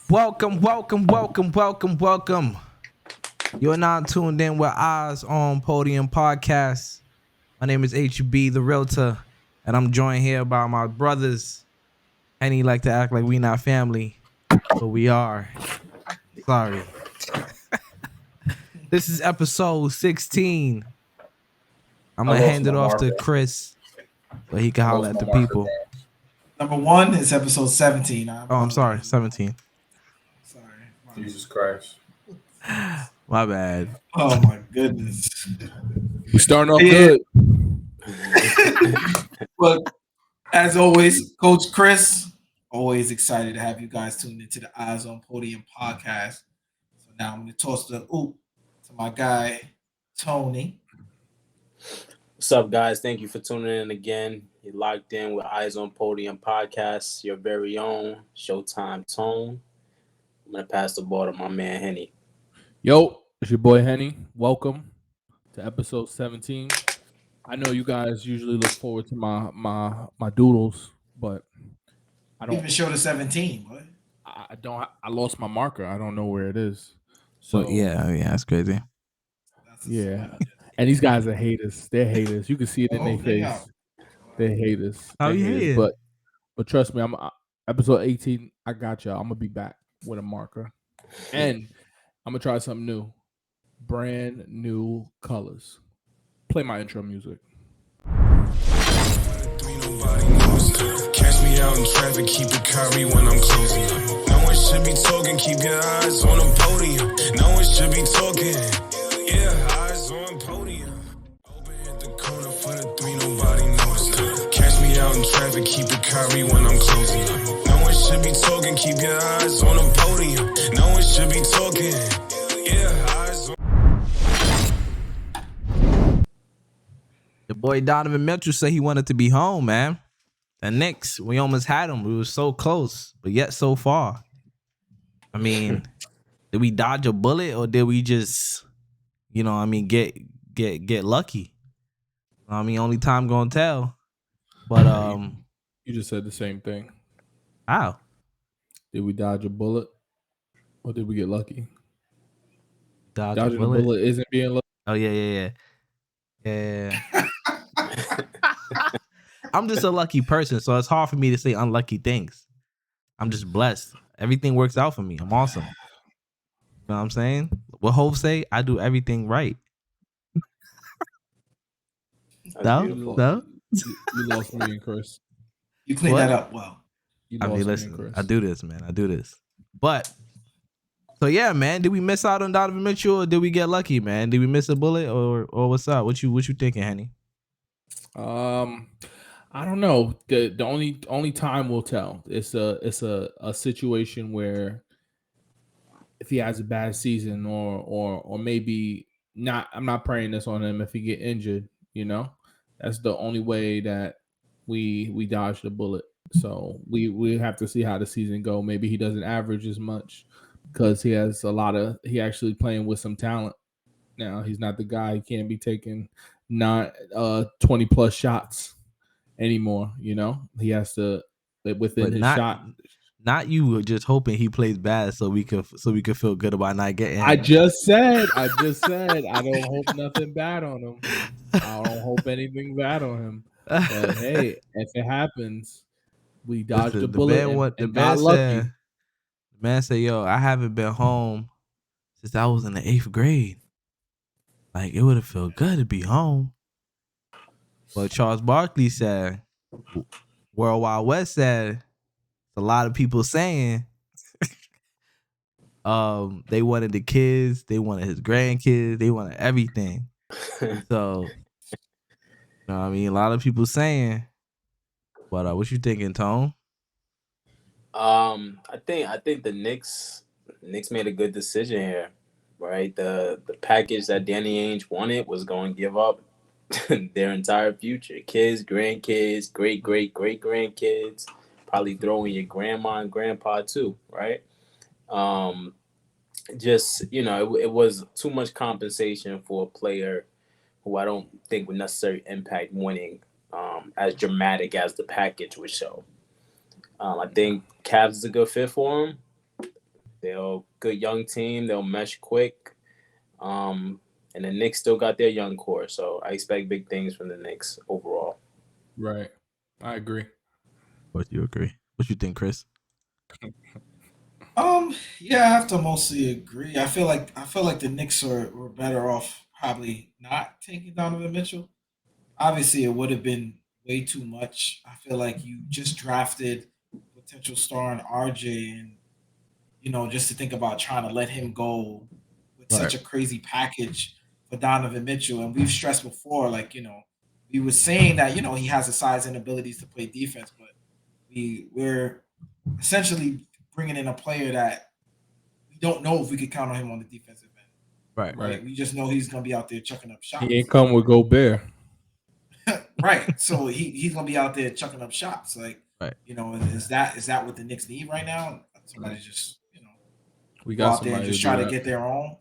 Welcome. You're now tuned in with Eyes on Podium podcast. My name is HB, the realtor, and I'm joined here by my brothers. And he like to act like we not family, but we are. Sorry. This is episode 16. I'm I gonna lost hand it my off marker. to Chris, so he can I holler lost at my the marker. people. Number one is episode 17. Oh, I'm sorry, 17. Sorry. Jesus Christ. My bad. Oh my goodness. We starting off Yeah. good. But as always, Coach Chris, always excited to have you guys tuned into the Eyes on Podium podcast. So now I'm going to toss the oop to my guy, Tony. What's up, guys? Thank you for tuning in again. You're locked in with Eyes on Podium podcast, your very own Showtime Tone. I'm going to pass the ball to my man, Henny. Yo, it's your boy Henny. Welcome to episode 17. I know you guys usually look forward to my doodles, but I Even don't. show the 17. What? I don't. I lost my marker. I don't know where it is. So So yeah, that's crazy. That's a yeah. selection. And these guys are haters. They're haters. You can see it in Oh, their they face. are. They're haters. How They're you haters. hating? But trust me, I'm episode 18. I got y'all. I'm gonna be back with a marker, and I'm gonna try something new. Brand new colors. Play my intro music. Nobody knows. Catch me out in traffic, keep it curry when I'm closing up. No one should be talking, keep your eyes on the podium. No one should be talking. Yeah, eyes on podium. Open at the corner for the three, nobody knows. Catch me out in traffic, keep it curry when I'm closing up. No one should be talking, keep your eyes on the podium. No one should be talking. Yeah, eyes on. The boy Donovan Mitchell said he wanted to be home, man. The Knicks, we almost had him. We were so close, but yet so far. I mean, did we dodge a bullet or did we just, get lucky? Only time gonna tell. But You just said the same thing. how? Did we dodge a bullet, or did we get lucky? Dodge Dodging a bullet isn't being lucky. Oh yeah. I'm just a lucky person, so it's hard for me to say unlucky things. I'm just blessed. Everything works out for me. I'm awesome. You know what I'm saying? What Hov say? I do everything right. That's No? beautiful. No? You lost me and Chris. You cleaned What? that up well. You I lost mean, me listen, and Chris. I do this, man. I do this. But so yeah, man. Did we miss out on Donovan Mitchell or did we get lucky, man? Did we miss a bullet or what's up? What you thinking, Henny? I don't know. The only time will tell. It's a situation where if he has a bad season or maybe not. I'm not praying this on him if he get injured. That's the only way that we dodge the bullet. So we have to see how the season go. Maybe he doesn't average as much because he actually playing with some talent. Now he's not the guy. He can't be taking 20 plus shots anymore. He has to within But his not shot. not you were just hoping he plays bad so we could feel good about not getting him. I just said I don't hope nothing bad on him. I don't hope anything bad on him. But hey, if it happens, we dodged the bullet and got lucky. The man said, yo, I haven't been home since I was in the 8th grade. Like, it would have felt good to be home. But Charles Barkley said, World Wide West said, a lot of people saying they wanted the kids, they wanted his grandkids, they wanted everything. So, a lot of people saying, but what you thinking, Tone? I think the Knicks made a good decision here, right? The package that Danny Ainge wanted was going to give up their entire future. Kids, grandkids, great-great-great-grandkids, probably throw in your grandma and grandpa too, right? It was too much compensation for a player who I don't think would necessarily impact winning as dramatic as the package would show. I think Cavs is a good fit for him. They're a good young team. They'll mesh quick. And the Knicks still got their young core, so I expect big things from the Knicks overall. Right. I agree. What you agree? What you think, Chris? Yeah, I have to mostly agree. I feel like the Knicks were better off probably not taking Donovan Mitchell. Obviously, it would have been way too much. I feel like you just drafted potential star in RJ, and just to think about trying to let him go with such Right. a crazy package for Donovan Mitchell. And we've stressed before, like, we were saying that, he has the size and abilities to play defense, but we're essentially bringing in a player that we don't know if we could count on him on the defensive end. Right. Right. We just know he's going to be out there chucking up shots. He ain't come with Gobert. Right. So he's going to be out there chucking up shots. Like, Right. Is that what the Knicks need right now? Somebody just, We go got out there and somebody just to try do to that. get their own.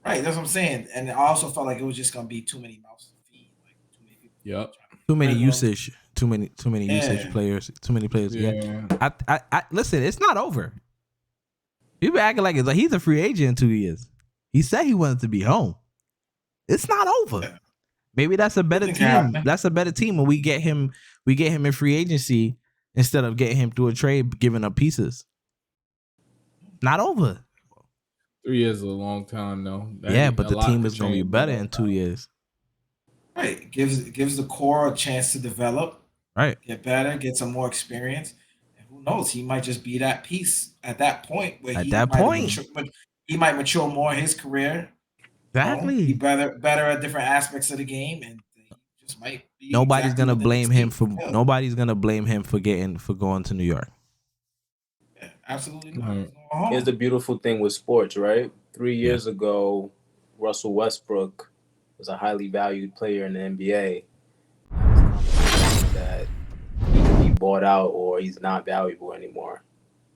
Right. That's what I'm saying. And I also felt like it was just going to be too many mouths to feed. Like, too many people. Yep. Too many Right, well, usage. Too many usage Yeah. players. Too many players. Yeah. Yeah. I listen. It's not over. People acting like he's a free agent in 2 years. He said he wanted to be home. It's not over. Yeah. Maybe that's a better Anything team. can happen. That's a better team when we get him in free agency instead of getting him through a trade, giving up pieces. Not over. 3 years is a long time, though. Yeah, but A the lot team could is going to be change better that in 2 time. years. Right. Gives the core a chance to develop, Right. get better, get some more experience. And who knows? He might just be that piece at that point where At he that might have point. matured, but he might mature more in his career. Exactly. Be better at different aspects of the game, and he just might be. Nobody's exactly gonna what the blame Knicks him need. for Yeah. nobody's gonna blame him for going to New York. Yeah, absolutely not. Right. He's going home. Here's the beautiful thing with sports, right? 3 years ago, Russell Westbrook was a highly valued player in the NBA. That he can be bought out or he's not valuable anymore.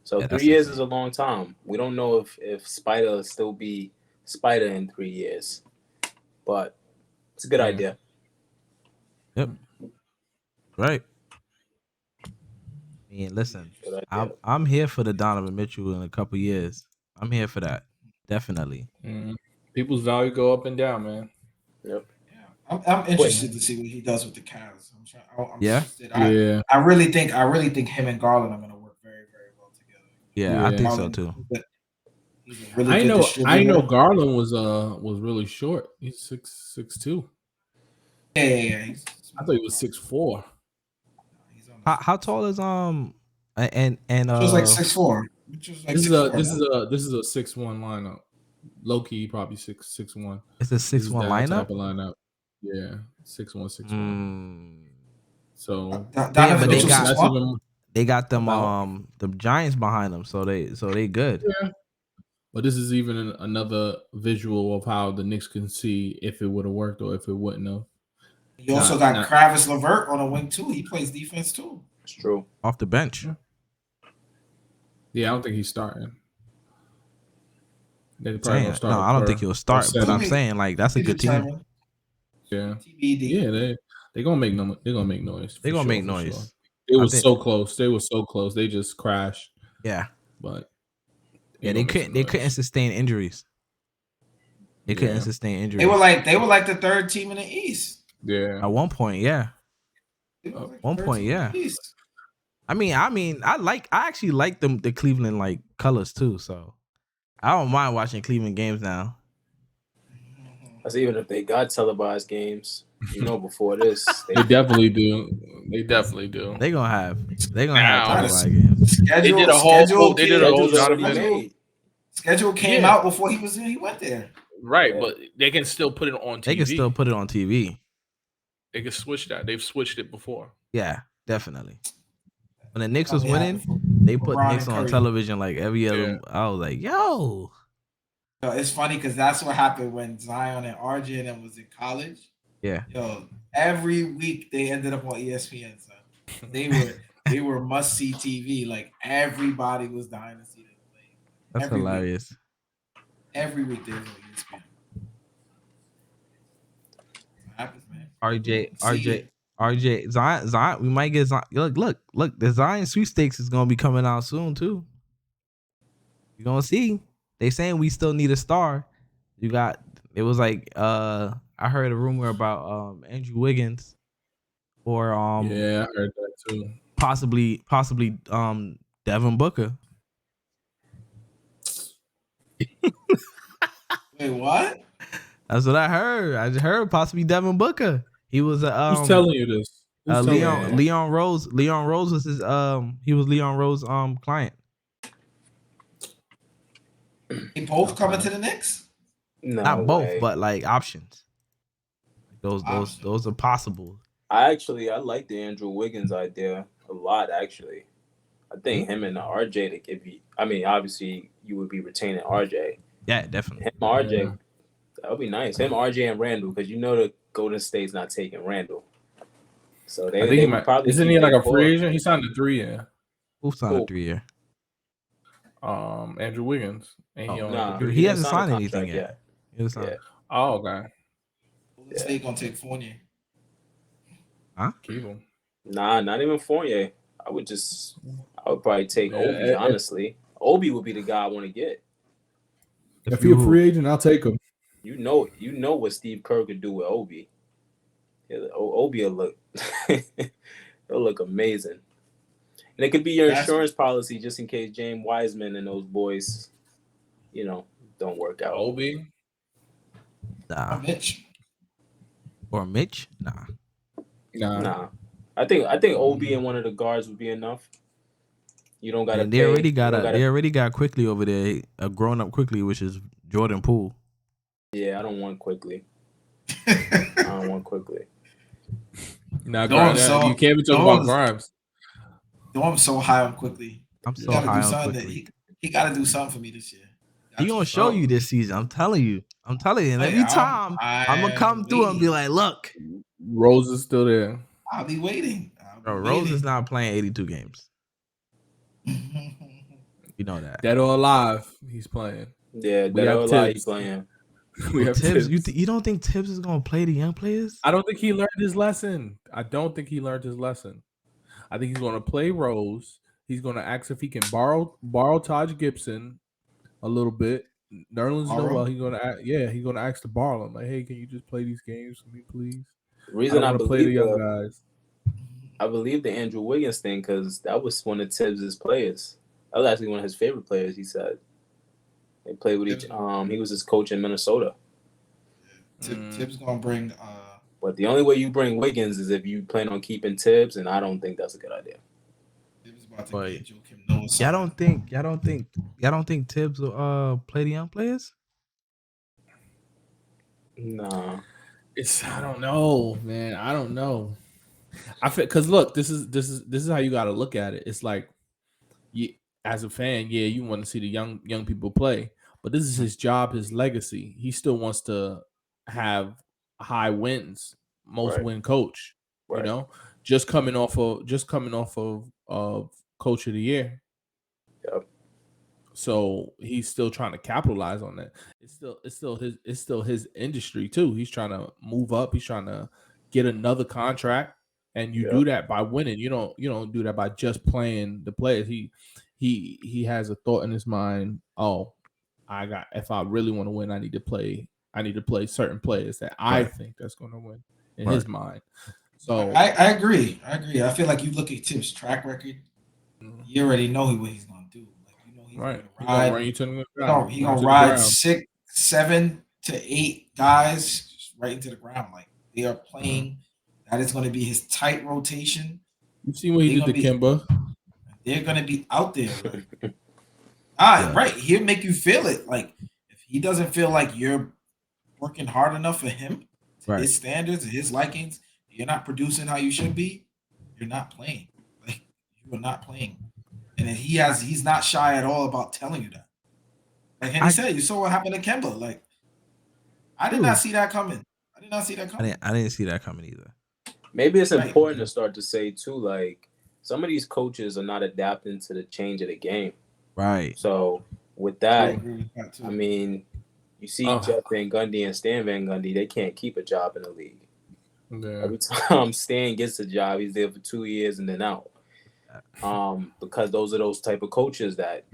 So Yeah, 3 that's years insane. is a long time. We don't know if Spider will still be Spider in 3 years, but it's a good Yeah. idea. Yep. Right. I mean, listen, Good idea. I'm here for the Donovan Mitchell in a couple years. I'm here for that. Definitely. Mhm. People's value go up and down, man. Yep. Yeah, I'm interested to see what he does with the Cavs. I'm Yeah? interested. Yeah. I really think him and Garland are going to work very, very well together. Yeah, I Yeah. think so Garland, too. he's a really I good know. distributor. I know. Garland was really short. He's 6'2". Yeah. He's I thought he was 6'4". He's on the How tall is and Which was like 6'4". Which was like This is 6'4". this is a 6'1" lineup. Low key, probably 6'1". it's a This is 6'1" that lineup? type of lineup. Yeah, 6'1", 6'1". So Yeah, Donovan but they Mitchell got- 6'1". even They got them About- the Giants behind them, so they good. yeah. But this is even another visual of how the Knicks can see if it would have worked or if it wouldn't have. You also got Kravis LeVert on the wing too. He plays defense too. It's true. Off the bench. Yeah, I don't think he's starting. They probably Saying, gonna start. no, I don't think he'll start, but seven. I'm saying like that's a good team. Determined. Yeah, TBD. yeah, they gonna make no. They're gonna make noise. They for gonna sure, make for noise. sure. It I was think- so close. They were so close. They just crashed. Yeah. But Yeah, gonna they make some couldn't noise. sustain injuries. They couldn't Yeah. sustain injuries. They were like the third team in the East. Yeah. At one point, yeah. They were like the One third point, team in yeah. the East. I actually like the Cleveland like colors too, so I don't mind watching Cleveland games now. That's even if they got televised games. Before this, They definitely do. They definitely do. They gonna have Now, televised games. They did a whole. They did a whole schedule's already Donovan. made. Schedule came Yeah. out before he went there. Right, Yeah. but they can still put it on TV. They can still put it on TV. They can switch that. They've switched it before. Yeah, definitely. When the Knicks was Probably winning, happened for they put LeBron Knicks and on Curry. television like every other. Yeah. I was like, yo, It's funny because that's what happened when Zion and RJ and them was in college. yeah. Yo, every week they ended up on ESPN. So they were must see TV. Like everybody was dying to see them play. That's Every week. hilarious. Every week they was on ESPN. What happens, man? RJ, Zion. We might get Zion. Look. The Zion sweepstakes is gonna be coming out soon too. You gonna see? they saying we still need a star. It was like I heard a rumor about Andrew Wiggins or Yeah, I heard that too. possibly Devin Booker. Wait, what? That's what I heard. I just heard possibly Devin Booker. He was a Who's telling you this? Who's telling you that? Leon Rose. Leon Rose was his he was Leon Rose client. They both coming to the Knicks? No Not way. both, but like options. Options. Those are possible. I like the Andrew Wiggins idea a lot. Actually, I think him and RJ to give you. I mean, obviously you would be retaining RJ. Yeah, definitely. Him, RJ, that would be nice. Him, RJ, and Randall, because you know the Golden State's not taking Randall. So they, I think they would probably isn't keep he like their a core. free agent? He signed a 3-year. Who signed a 3-year? Andrew Wiggins. And he Oh, on Nah, he he didn't hasn't sign a signed anything contract yet. He hasn't signed. Yeah. Oh, okay. Golden State gonna take Fournier. Keep him. Nah, not even Fournier. I would probably take Obi, honestly. Obi would be the guy I want to get. If he's a free agent, I'll take him. You know what Steve Kerr could do with Obi. Yeah, Obi will look it'll look amazing. And it could be your insurance policy just in case James Wiseman and those boys, don't work out. Obi? Nah. Mitch. Or Mitch? Nah. I think Obi and one of the guards would be enough. You don't gotta. They already got Quickly over there, grown up Quickly, which is Jordan Poole. Yeah, I don't want Quickly. Nah, you can't be talking about Grimes. No, I'm so high on Quickly. I'm so high on Quickly. He got to do something for me this year. He gonna show you this season. I'm telling you. And every time I'm gonna come through and be like, look, Rose is still there. I'll be waiting. Rose is not playing 82 games. You know that. Dead or alive, he's playing. Yeah, dead or alive, he's playing. We have Tibbs. You don't think Tibbs is gonna play the young players? I don't think he learned his lesson. I think he's gonna play Rose. He's gonna ask if he can borrow Taj Gibson a little bit. Nerlens Noel, he's gonna ask to borrow him. Like, hey, can you just play these games for me, please? The reason I play the young guys. I believe the Andrew Wiggins thing because that was one of Tibbs' players. That was actually one of his favorite players. He said they played with each. He was his coach in Minnesota. Tibbs gonna bring. But the only way you bring Wiggins is if you plan on keeping Tibbs, and I don't think that's a good idea. Y'all don't think Tibbs will play the young players? Nah. I don't know, man. I don't know. I feel because look, this is how you got to look at it. It's like, as a fan, you want to see the young people play, but this is his job, his legacy. He still wants to have high wins, most win coach. Right. Just coming off of coach of the year. Yep. So he's still trying to capitalize on that. It's still his industry too. He's trying to move up. He's trying to get another contract, and you do that by winning. You don't do that by just playing the players. He has a thought in his mind. Oh, if I really want to win, I need to play certain players that I think that's going to win in his mind. So I agree. I feel like you look at Tibbs' track record, you already know what he's going to do. He's gonna ride 6, 7 to 8 guys just right into the ground. Like they are playing. That is going to be his tight rotation. You see what he did to Kemba? They're going to be out there. Right. He'll make you feel it. Like if he doesn't feel like you're working hard enough for him, his standards, his likings, you're not producing how you should be, you're not playing. Like you are not playing. And he's not shy at all about telling you that. Like Henry said, you saw what happened to Kemba. Like I did not see that coming. I didn't see that coming either. Maybe it's important to start to say too, like some of these coaches are not adapting to the change of the game. Right. So with that, I mean, you see Jeff Van Gundy and Stan Van Gundy, they can't keep a job in the league. Yeah. Every time Stan gets a job, he's there for 2 years and then out. Because those are those type of coaches that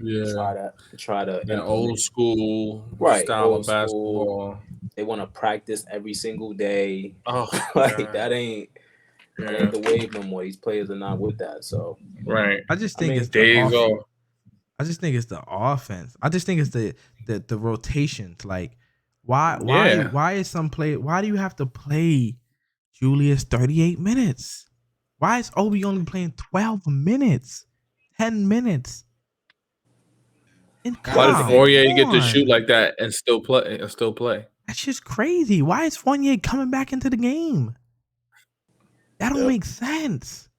try to That implement old school style old of school. basketball. They want to practice every single day. Oh, Like God. that ain't the wave no more. These players are not with that. So Right. I just think it's the Days offense. off. I just think it's the offense. I just think it's the rotations. Like why is some play? Why do you have to play Julius 38 minutes? Why is Obi only playing 12 minutes, 10 minutes? And Why did come Fournier get to shoot on. like that and still play? That's just crazy. Why is Fournier coming back into the game? That don't make sense.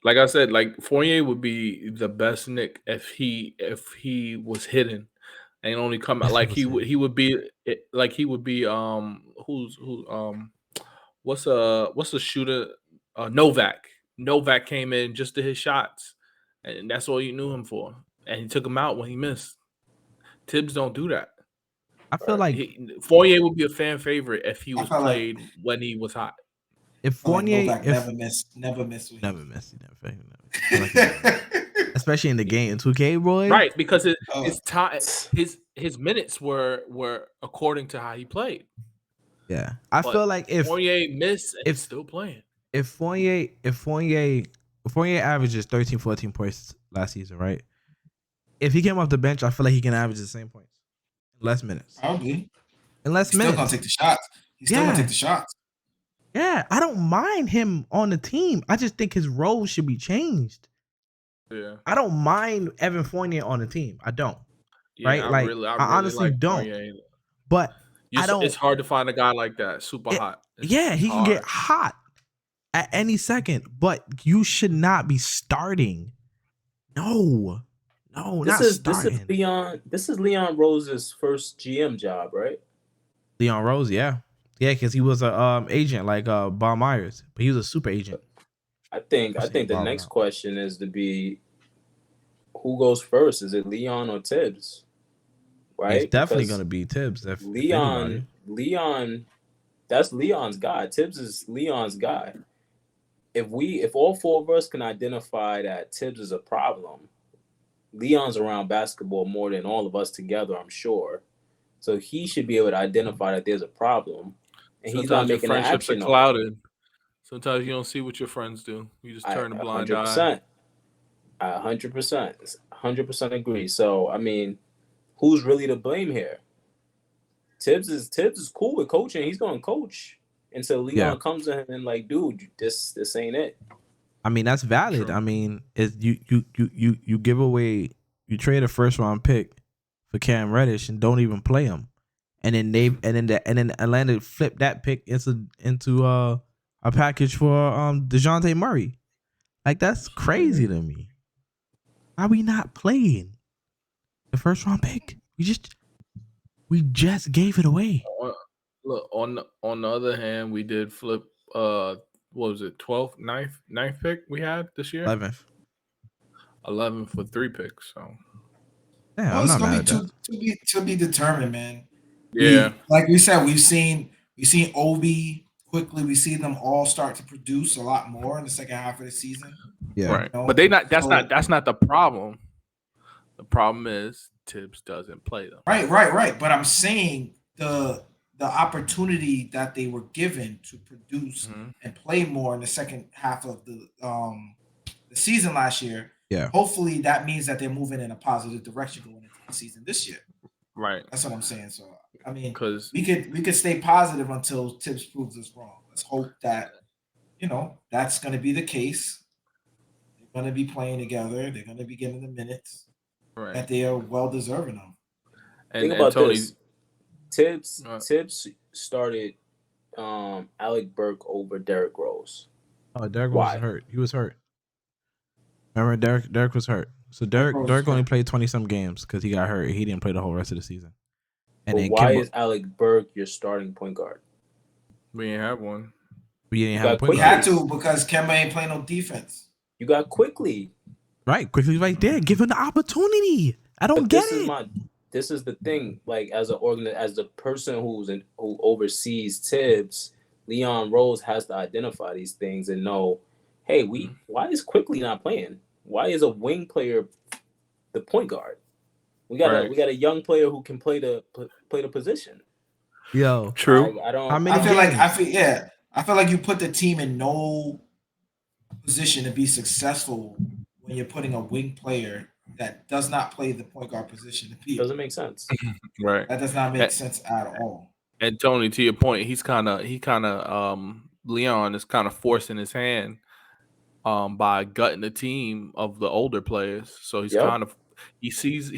Like I said, like Fournier would be the best Knick if he was hidden and only come out like he would be what's a shooter Novak. Novak came in just to his shots, and that's all you knew him for. And he took him out when he missed. Tibbs don't do that. I feel like Fournier would be a fan favorite if he was felt played when he was hot. if Fournier Novak never missed. Especially in the game, 2K boy. Right, because his minutes were according to how he played. Yeah, I feel like if Fournier missed and he's still playing. If Fournier averages 13, 14 points last season, right? If he came off the bench, I feel like he can average the same points. Less minutes. Probably. In less He's minutes. still gonna take the shots. He's still gonna take the shots. Yeah, I don't mind him on the team. I just think his role should be changed. Yeah. I don't mind Evan Fournier on the team. I don't. Yeah, right? I really honestly like don't. Fournier. But I don't. It's hard to find a guy like that. Super hot. He can get hot at any second, but you should not be starting. No, not starting. This is Leon Rose's first GM job, right? Leon Rose, yeah, because he was a agent like Bob Myers, but he was a super agent. I think the next question is to be who goes first? Is it Leon or Tibbs? Right? It's definitely going to be Tibbs. Leon, that's Leon's guy. Tibbs is Leon's guy. If all four of us can identify that Tibbs is a problem, Leon's around basketball more than all of us together, I'm sure. So he should be able to identify that there's a problem. And he's not making an action. Friendships are clouded. Sometimes you don't see what your friends do. You just turn a blind 100%. eye. 100% agree. So, I mean, who's really to blame here? Tibbs is cool with coaching. He's going to coach until Leon comes to him and like, dude, this ain't it. I mean, that's valid. True. I mean, you give away, you trade a first round pick for Cam Reddish and don't even play him, and then Atlanta flipped that pick into a package for DeJounte Murray. Like, that's crazy to me. Why we not playing the first round pick? We just gave it away. Look, on the other hand, we did flip what was it, 12th, 9th pick we had this year? 11 for 3 picks. So yeah, I'm not mad at that. To be determined, man. Yeah. Like we said, we've seen Obi quickly. We see them all start to produce a lot more in the second half of the season. Yeah. Right. But that's not the problem. The problem is Tibbs doesn't play them. Right. But I'm saying the opportunity that they were given to produce and play more in the second half of the season last year. Yeah. Hopefully that means that they're moving in a positive direction going into the season this year. Right. That's what I'm saying. So I mean, because we could stay positive until Tibbs proves us wrong. Let's hope that that's going to be the case. They're going to be playing together. They're going to be getting the minutes that they are well deserving of. Think about this. Tibbs started Alec Burke over Derrick Rose. Oh, Derrick was hurt. He was hurt. Remember, Derrick was hurt. So Derrick only played 20-some games because he got hurt. He didn't play the whole rest of the season. And then why is Alec Burke your starting point guard? We didn't have one. We didn't have a point guard. We had to because Kemba ain't playing no defense. You got Quickly. Right, Quickly's right there. Give him the opportunity. I don't get it. This is the thing. Like as the person who oversees Tibbs, Leon Rose has to identify these things and know, hey, why is Quickly not playing? Why is a wing player the point guard? We got a young player who can play the position. Yo, True. I don't. how many I feel games? I feel like you put the team in no position to be successful when you're putting a wing player that does not play the point guard position to be. Doesn't make sense. Right. That does not make sense at all. And Tony, to your point, he kind of Leon is kind of forcing his hand by gutting the team of the older players. So he's kind of he sees,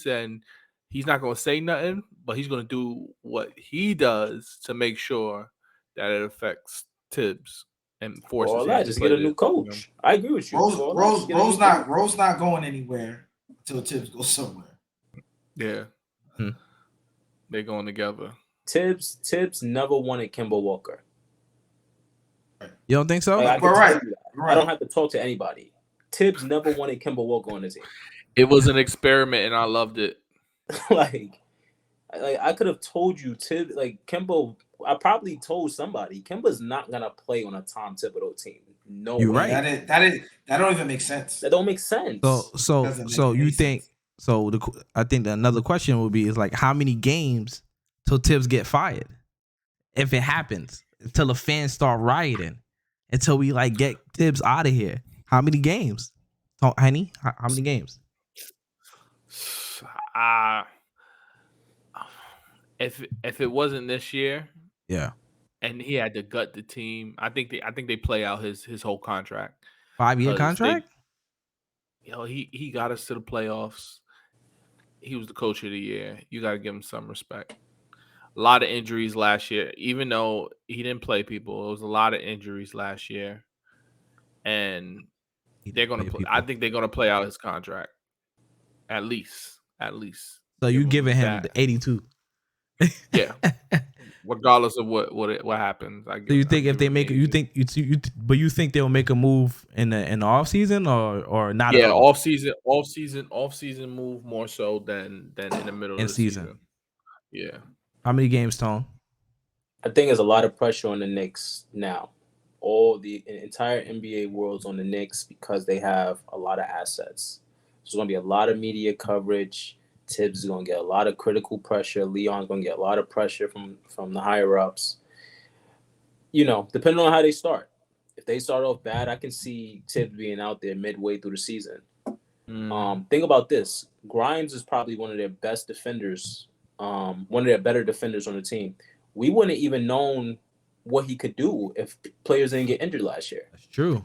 and he's not going to say nothing, but he's going to do what he does to make sure that it affects Tibbs and forces All him that, to just play get a new coach. I agree with you. Rose not going anywhere until Tibbs goes somewhere. Yeah. They're going together. Tibbs never wanted Kemba Walker. You don't think so? Like, right. I don't have to talk to anybody. Tibbs never wanted Kemba Walker on his team. It was an experiment, and I loved it. like I could have told you, Tibbs, like Kemba. I probably told somebody Kemba's not gonna play on a Tom Thibodeau team. No, you're way. right. That don't even make sense. That don't make sense. So you think? So I think another question would be is like how many games till Tibbs get fired? If it happens, until the fans start rioting, until we like get Tibbs out of here. How many games? Honey, how many games? If it wasn't this year, yeah, and he had to gut the team, I think they play out his whole contract. 5-year contract. He got us to the playoffs. He was the coach of the year. You got to give him some respect. A lot of injuries last year, even though he didn't play people. It was a lot of injuries last year, and they're gonna play. I think they're gonna play out his contract, at least. So you giving him the 82? Yeah. Regardless of what happens, I guess. So you think if they make it, you think they'll make a move in the off season or not? Yeah, off season move more so than in the middle of the season. Yeah. How many games, Tone? I think there's a lot of pressure on the Knicks now. All the entire NBA world's on the Knicks because they have a lot of assets. There's going to be a lot of media coverage. Tibbs is going to get a lot of critical pressure. Leon's going to get a lot of pressure from the higher ups. Depending on how they start. If they start off bad, I can see Tibbs being out there midway through the season. Think about this. Grimes is probably one of their best defenders, one of their better defenders on the team. We wouldn't even known what he could do if players didn't get injured last year. That's true.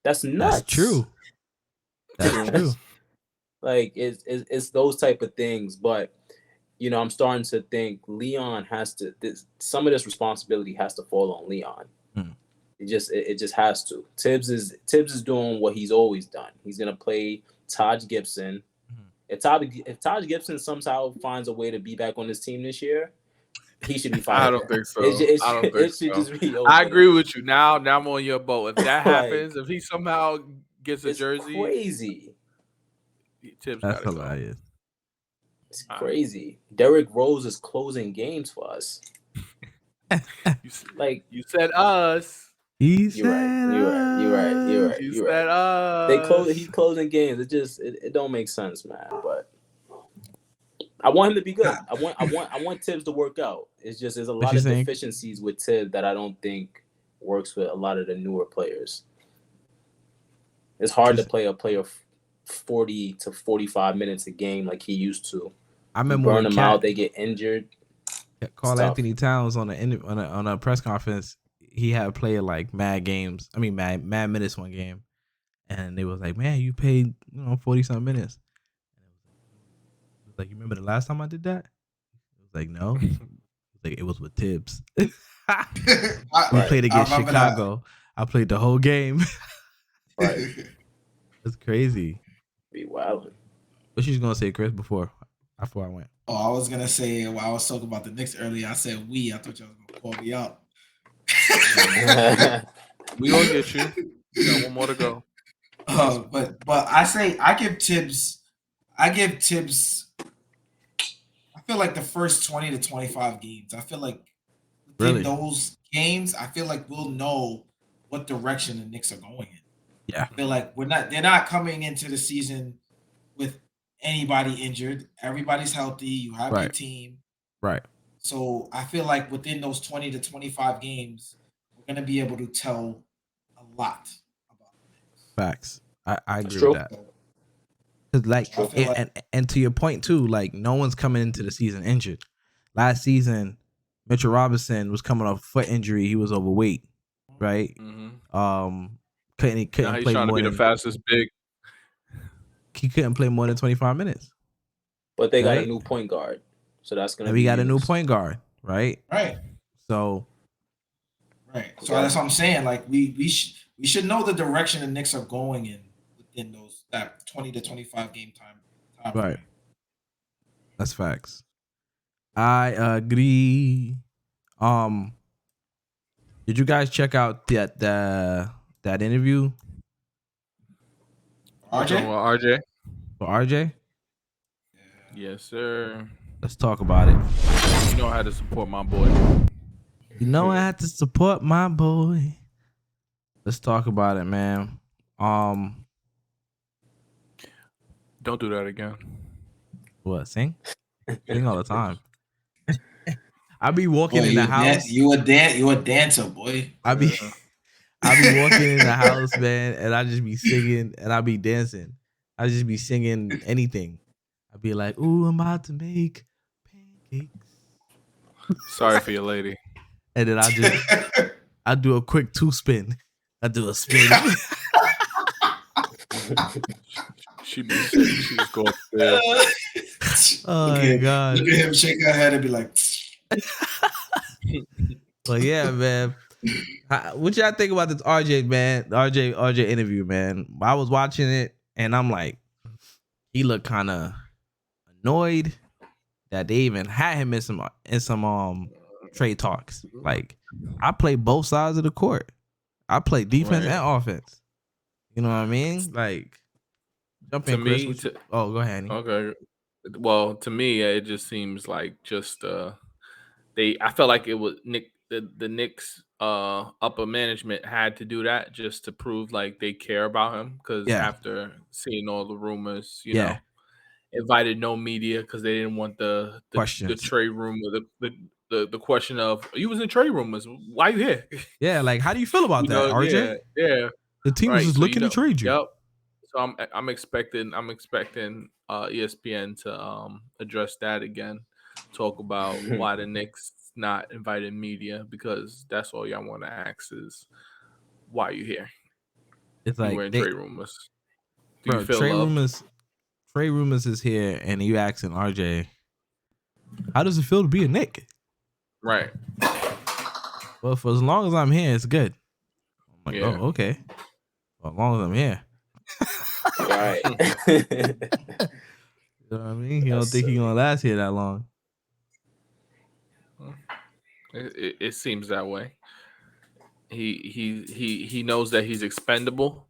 That's nuts. That's true. That's true. Like it's those type of things, but I'm starting to think Leon has to. Some of this responsibility has to fall on Leon. It just has to. Tibbs is doing what he's always done. He's gonna play Taj Gibson. If Taj Gibson somehow finds a way to be back on this team this year, he should be fired. I don't think so. It should just be over. I agree with you. Now I'm on your boat. If that happens, if he somehow gets a jersey, crazy. Tibbs That's hilarious. It's crazy. Derrick Rose is closing games for us. You said us. You're right. You said us. He's closing games. It don't make sense, man. But I want him to be good. I want Tibbs to work out. It's just there's a lot of deficiencies with Tibbs that I don't think works with a lot of the newer players. It's hard to play a player 40 to 45 minutes a game like he used to. I remember burn them out, they get injured. Carl Anthony Towns on a press conference. He had played like mad minutes one game, and they was like, "Man, you paid 40-something minutes." It was like, "You remember the last time I did that?" It was like, "No." It was like, "It was with Tibbs." We played against Chicago. I played the whole game. Right. That's crazy. Be wild. What you gonna say, Chris? Before I went. Oh, I was gonna say while I was talking about the Knicks earlier, I said we. I thought y'all was gonna call me out. We gonna get you. We got one more to go. But I give Tibbs. I feel like the first 20 to 25 games. I feel like within those games, I feel like we'll know what direction the Knicks are going in. Yeah. I feel like they're not coming into the season with anybody injured. Everybody's healthy. You have your Right. team. Right. So I feel like within those 20 to 25 games, we're going to be able to tell a lot about the Knicks. Facts. I That's agree true. with that. Cause like, I feel like and to your point too, like no one's coming into the season injured. Last season, Mitchell Robinson was coming off a foot injury. He was overweight, right? Mm-hmm. Couldn't Now he's play trying to more be the than fastest big. he couldn't play more than 25 minutes. But they got a Right. new point guard, so that's gonna And be we got a new used. point guard, right? right. So Right. So that's what I'm saying. Like we should know the direction the Knicks are going in within that 20 to 25 game time right. frame. That's facts. I agree. Did you guys check out that interview RJ? RJ? for RJ? Yes, sir. Let's talk about it. You know how to support my boy. You know I had to support my boy. Let's talk about it, man. Don't do that again. What? Sing all the time. I be walking Boy, in the house. you a dancer, boy. I be walking in the house, man, and I just be singing and I be dancing. I just be singing anything. I be like, "Ooh, I'm about to make pancakes," Sorry for your lady. and then I do a quick 2-spin. I do a spin. She be sick. She just go upstairs. Oh my god! Look at him shake her head and be like, But yeah, man. What y'all think about this RJ, man? RJ interview, man. I was watching it and I'm like, he looked kind of annoyed that they even had him in some trade talks. Like, I play both sides of the court. I play defense Right. and offense. You know what I mean? Like, jump To in, Chris. me, go ahead. Annie. Okay. Well, to me, it just seems like just I felt like it was the Knicks upper management had to do that just to prove like they care about him, because Yeah. after seeing all the rumors, you Yeah. know, invited no media because they didn't want the Questions. trade rumor, the question of, you was in trade rumors, why you here? Yeah, like, how do you feel about You that, know, RJ? yeah. The team was Right. just So, looking to trade you. Yep. So I'm expecting ESPN to address that again, talk about why the Knicks not invited media, because that's all y'all want to ask is why you here. It's You like were in trade rumors. Do bro, you feel trade loved? rumors is here, and you asking RJ, how does it feel to be a Knick? Right. Well, for as long as I'm here, it's good. I'm like, Yeah. oh, okay. Well, as long as I'm here. Right. You know what I mean? He don't That's think he silly. gonna last here that long. It seems that way. He knows that he's expendable.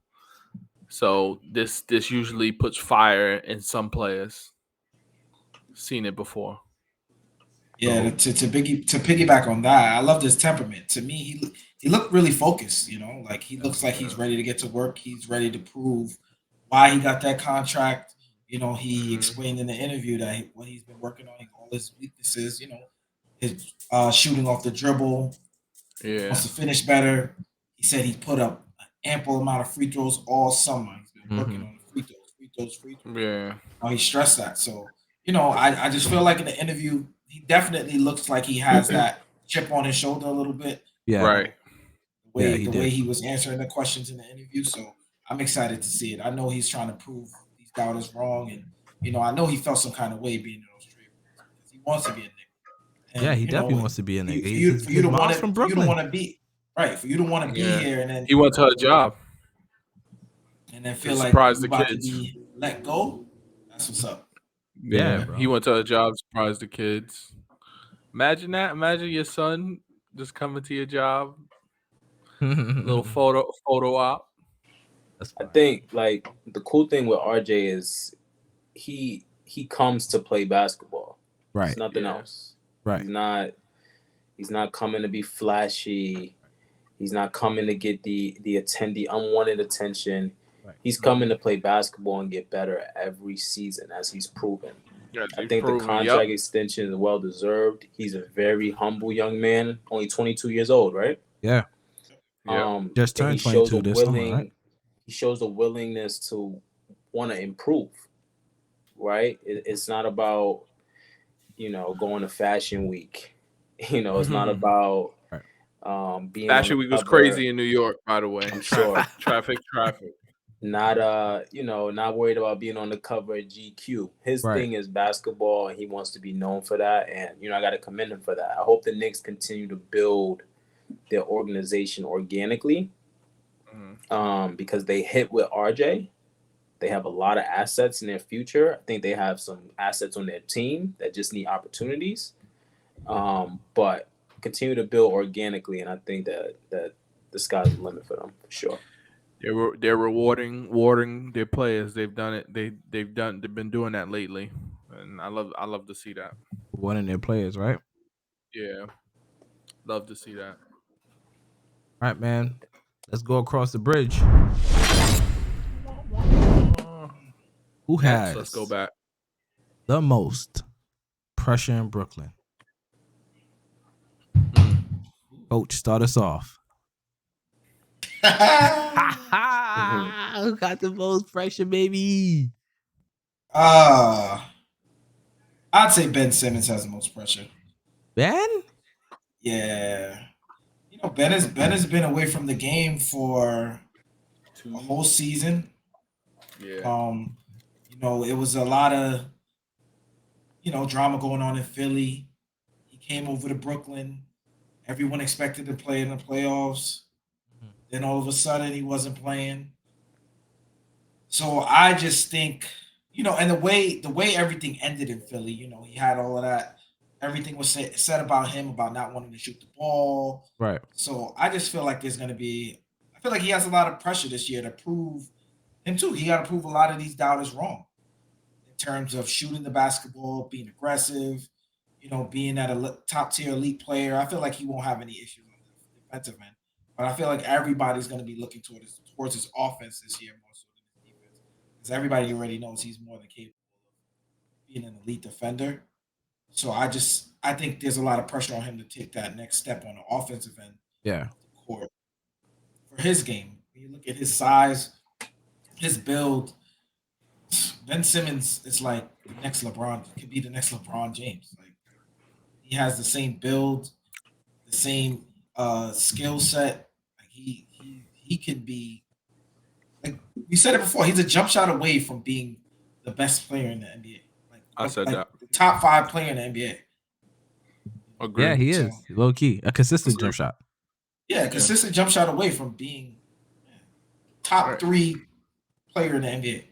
So this usually puts fire in some players. Seen it before. yeah. To piggyback on that, I love his temperament. To me, he looked really focused. You know, like he looks like he's ready to get to work. He's ready to prove why he got that contract. You know, he explained in the interview that what he's been working on, all his weaknesses. You know, his shooting off the dribble. Yeah. Wants to finish better. He said he put up an ample amount of free throws all summer. He's been working on the free throws. Yeah. He stressed that. So, you know, I just feel like in the interview, he definitely looks like he has that chip on his shoulder a little bit. Yeah. Right. The way he was answering the questions in the interview. So I'm excited to see it. I know he's trying to prove these doubters wrong. And, you know, I know he felt some kind of way being in those trade rooms because he wants to be a Knick. And, Yeah, he definitely wants to be a Knick. For you to want to be right, for you to want to be here, and then he wants a job, and then feel like surprise you're the about kids. to be let go. That's what's up. Yeah, bro. He went to a job, surprise the kids. Imagine that. Imagine your son just coming to your job, little photo op. I think like the cool thing with RJ is he comes to play basketball. Right. It's nothing else. Right. He's not coming to be flashy. He's not coming to get the unwanted attention. Right. He's coming to play basketball and get better every season, as he's proven. Yeah, I think the contract extension is well deserved. He's a very humble young man, only 22 years old, right? Yeah. Just turned 22 this summer, right? He shows a willingness to want to improve, right? It's not about, going to Fashion Week. It's not about being Fashion Week was crazy in New York, by the way. I'm sure. Traffic. Not not worried about being on the cover of GQ. His thing is basketball, and he wants to be known for that. And I got to commend him for that. I hope the Knicks continue to build their organization organically, because they hit with RJ. They have a lot of assets in their future. I think they have some assets on their team that just need opportunities. But continue to build organically, and I think that the sky's the limit for them for sure. They're rewarding their players. They've done it. They've been doing that lately, and I love to see that. Rewarding their players, right? Yeah, love to see that. All right, man. Let's go across the bridge. Who has Let's go back. the most pressure in Brooklyn? Coach, start us off. Who got the most pressure, baby? I'd say Ben Simmons has the most pressure. Ben? Yeah. Ben has been away from the game for a whole season. Yeah. It was a lot of drama going on in Philly. He came over to Brooklyn. Everyone expected to play in the playoffs. Then all of a sudden he wasn't playing. So I just think, and the way everything ended in Philly, he had all of that. Everything was said about him about not wanting to shoot the ball. Right. So I just feel like I feel like he has a lot of pressure this year to prove him too. He got to prove a lot of these doubters wrong in terms of shooting the basketball, being aggressive, being at a top tier elite player. I feel like he won't have any issues on the defensive end. But I feel like everybody's going to be looking towards his offense this year more so than his defense, because everybody already knows he's more than capable of being an elite defender. So I think there's a lot of pressure on him to take that next step on the offensive end. Yeah. Of the court for his game. When you look at his size, his build, Ben Simmons is like the next LeBron. Could be the next LeBron James. Like, he has the same build, the same skill set. Like he can be, like we said it before, he's a jump shot away from being the best player in the NBA. I said that. The top 5 player in the NBA. Agreed. Yeah, he is. Low key. A consistent jump shot. Yeah, consistent jump shot away from being top 3 player in the NBA.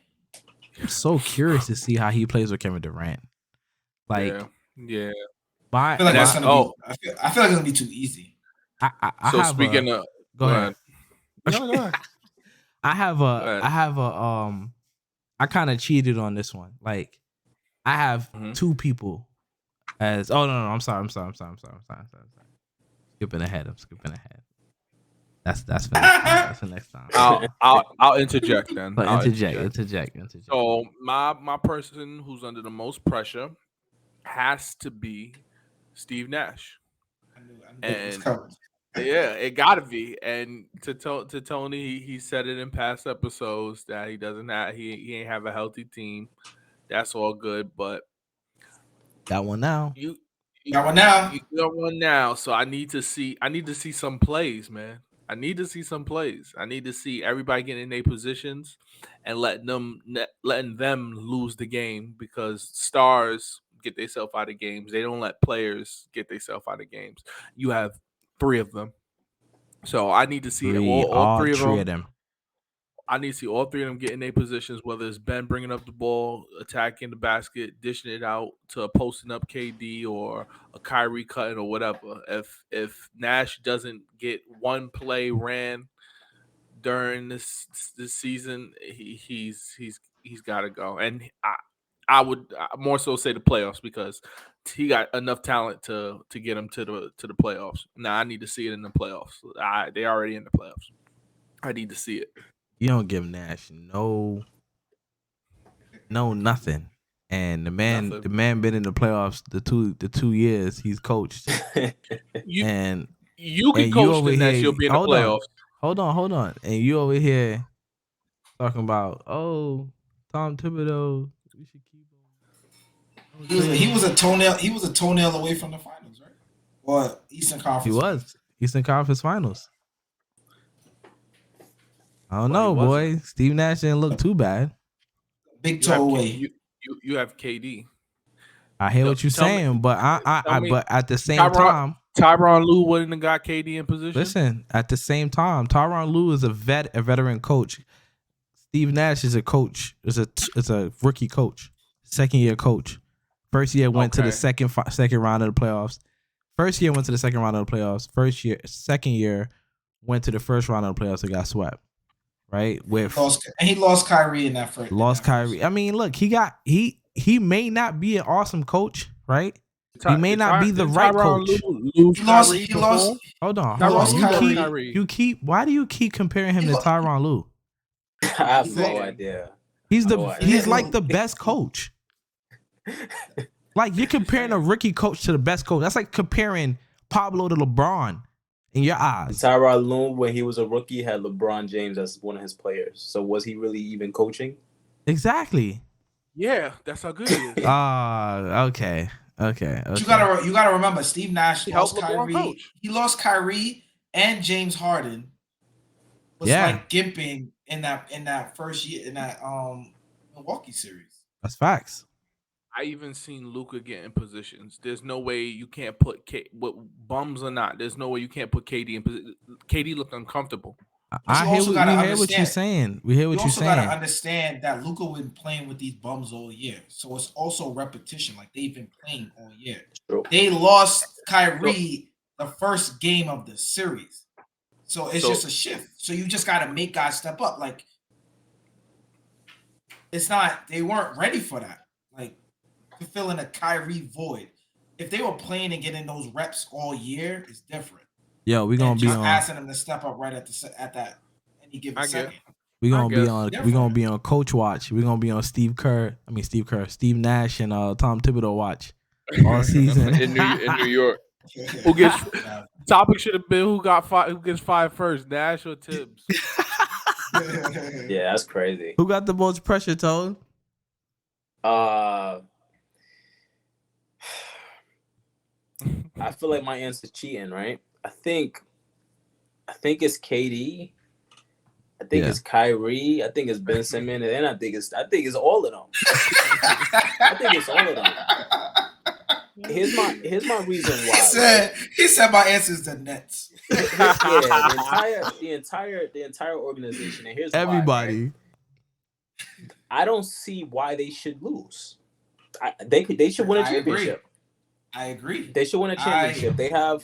I'm so curious to see how he plays with Kevin Durant. Like, yeah. I feel like that's gonna be. I feel like it's gonna be too easy. Go ahead. Go ahead. I kind of cheated on this one. Like, I have 2 people as. Oh no, I'm sorry. Skipping ahead. That's for next time. I'll interject then. Interject. So my person who's under the most pressure has to be Steve Nash. I knew it was covered. Yeah, it gotta be. And to Tony, he said it in past episodes that he ain't have a healthy team. That's all good, but got one now. You got one now. You got one now. So I need to see some plays, man. I need to see some plays. I need to see everybody getting in their positions and letting them lose the game, because stars get themselves out of games. They don't let players get themselves out of games. You have 3 of them. So I need to see all three of them. I need to see all 3 of them get in their positions, whether it's Ben bringing up the ball, attacking the basket, dishing it out to a posting up KD or a Kyrie cutting or whatever. If Nash doesn't get one play ran during this season, he's got to go. And I would more so say the playoffs because he got enough talent to get him to the playoffs. Now I need to see it in the playoffs. They already in the playoffs. I need to see it. You don't give Nash no nothing. And the man been in the playoffs the two years he's coached. You and can coach the Nets, you'll be in the playoffs. Hold on. And you over here talking about, oh, Tom Thibodeau, we should keep him. He was a toenail away from the finals, right? Or Eastern Conference. He was Eastern Conference Finals. I don't know, boy. Steve Nash didn't look too bad. Big toe away. You have KD. I hear what you're saying, but but at the same time, Tyronn Lue wouldn't have got KD in position. Listen, at the same time, Tyronn Lue is a veteran coach. Steve Nash is a coach. Is a rookie coach, second year coach. First year went to the second round of the playoffs. First year went to the second round of the playoffs. Second year went to the first round of the playoffs and got swept. Right, he lost Kyrie in that first. Kyrie. I mean, look, he may not be an awesome coach, right? He may not be the right coach. He lost. Hold on. Kyrie. Why do you keep comparing him to Tyronn Lue? I have no idea. He's like the best coach. Like, you're comparing a rookie coach to the best coach. That's like comparing Pablo to LeBron in your eyes. Tyronn Lue, when he was a rookie, had LeBron James as one of his players. So was he really even coaching? Exactly. Yeah, that's how good he is. Okay. You gotta remember, Steve Nash lost Kyrie. He lost Kyrie and James Harden. Was like gimping in that first year in that Milwaukee series. That's facts. I even seen Luka get in positions. There's no way you can't put what bums or not. There's no way you can't put KD in position. KD looked uncomfortable. We hear what you're saying. We hear what you're saying. You also gotta understand that Luka been playing with these bums all year, so it's also repetition. Like, they've been playing all year. They lost Kyrie the first game of the series, so it's just a shift. So you just gotta make guys step up. Like, it's not. They weren't ready for that. Like, to fill in a Kyrie void. If they were playing and getting those reps all year, it's different. Yo, we're gonna be on asking them to step up right at that any given second. We're gonna be on Coach Watch. We're gonna be on Steve Nash and Tom Thibodeau watch all season in New York. Who gets topic should have been who gets fired first, Nash or Tibbs? Yeah, that's crazy. Who got the most pressure, Tone? I feel like my answer's cheating, right? I think it's KD. I think it's Kyrie. I think it's Ben Simmons, and then I think it's all of them. I think it's all of them. Here's my reason why. He said my answer is the Nets. The entire organization, and here's everybody. Why, right? I don't see why they should lose. They should win a championship. I agree. They should win a championship. They have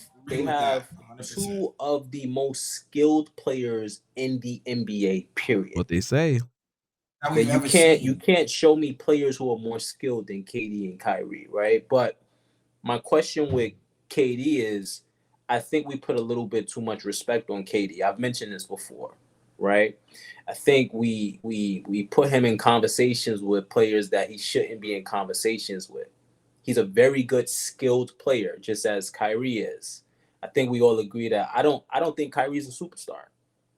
two of the most skilled players in the NBA. Period. What they say. You can't show me players who are more skilled than KD and Kyrie, right? But my question with KD is, I think we put a little bit too much respect on KD. I've mentioned this before, right? I think we put him in conversations with players that he shouldn't be in conversations with. He's a very good, skilled player, just as Kyrie is. I think we all agree that I don't think Kyrie's a superstar.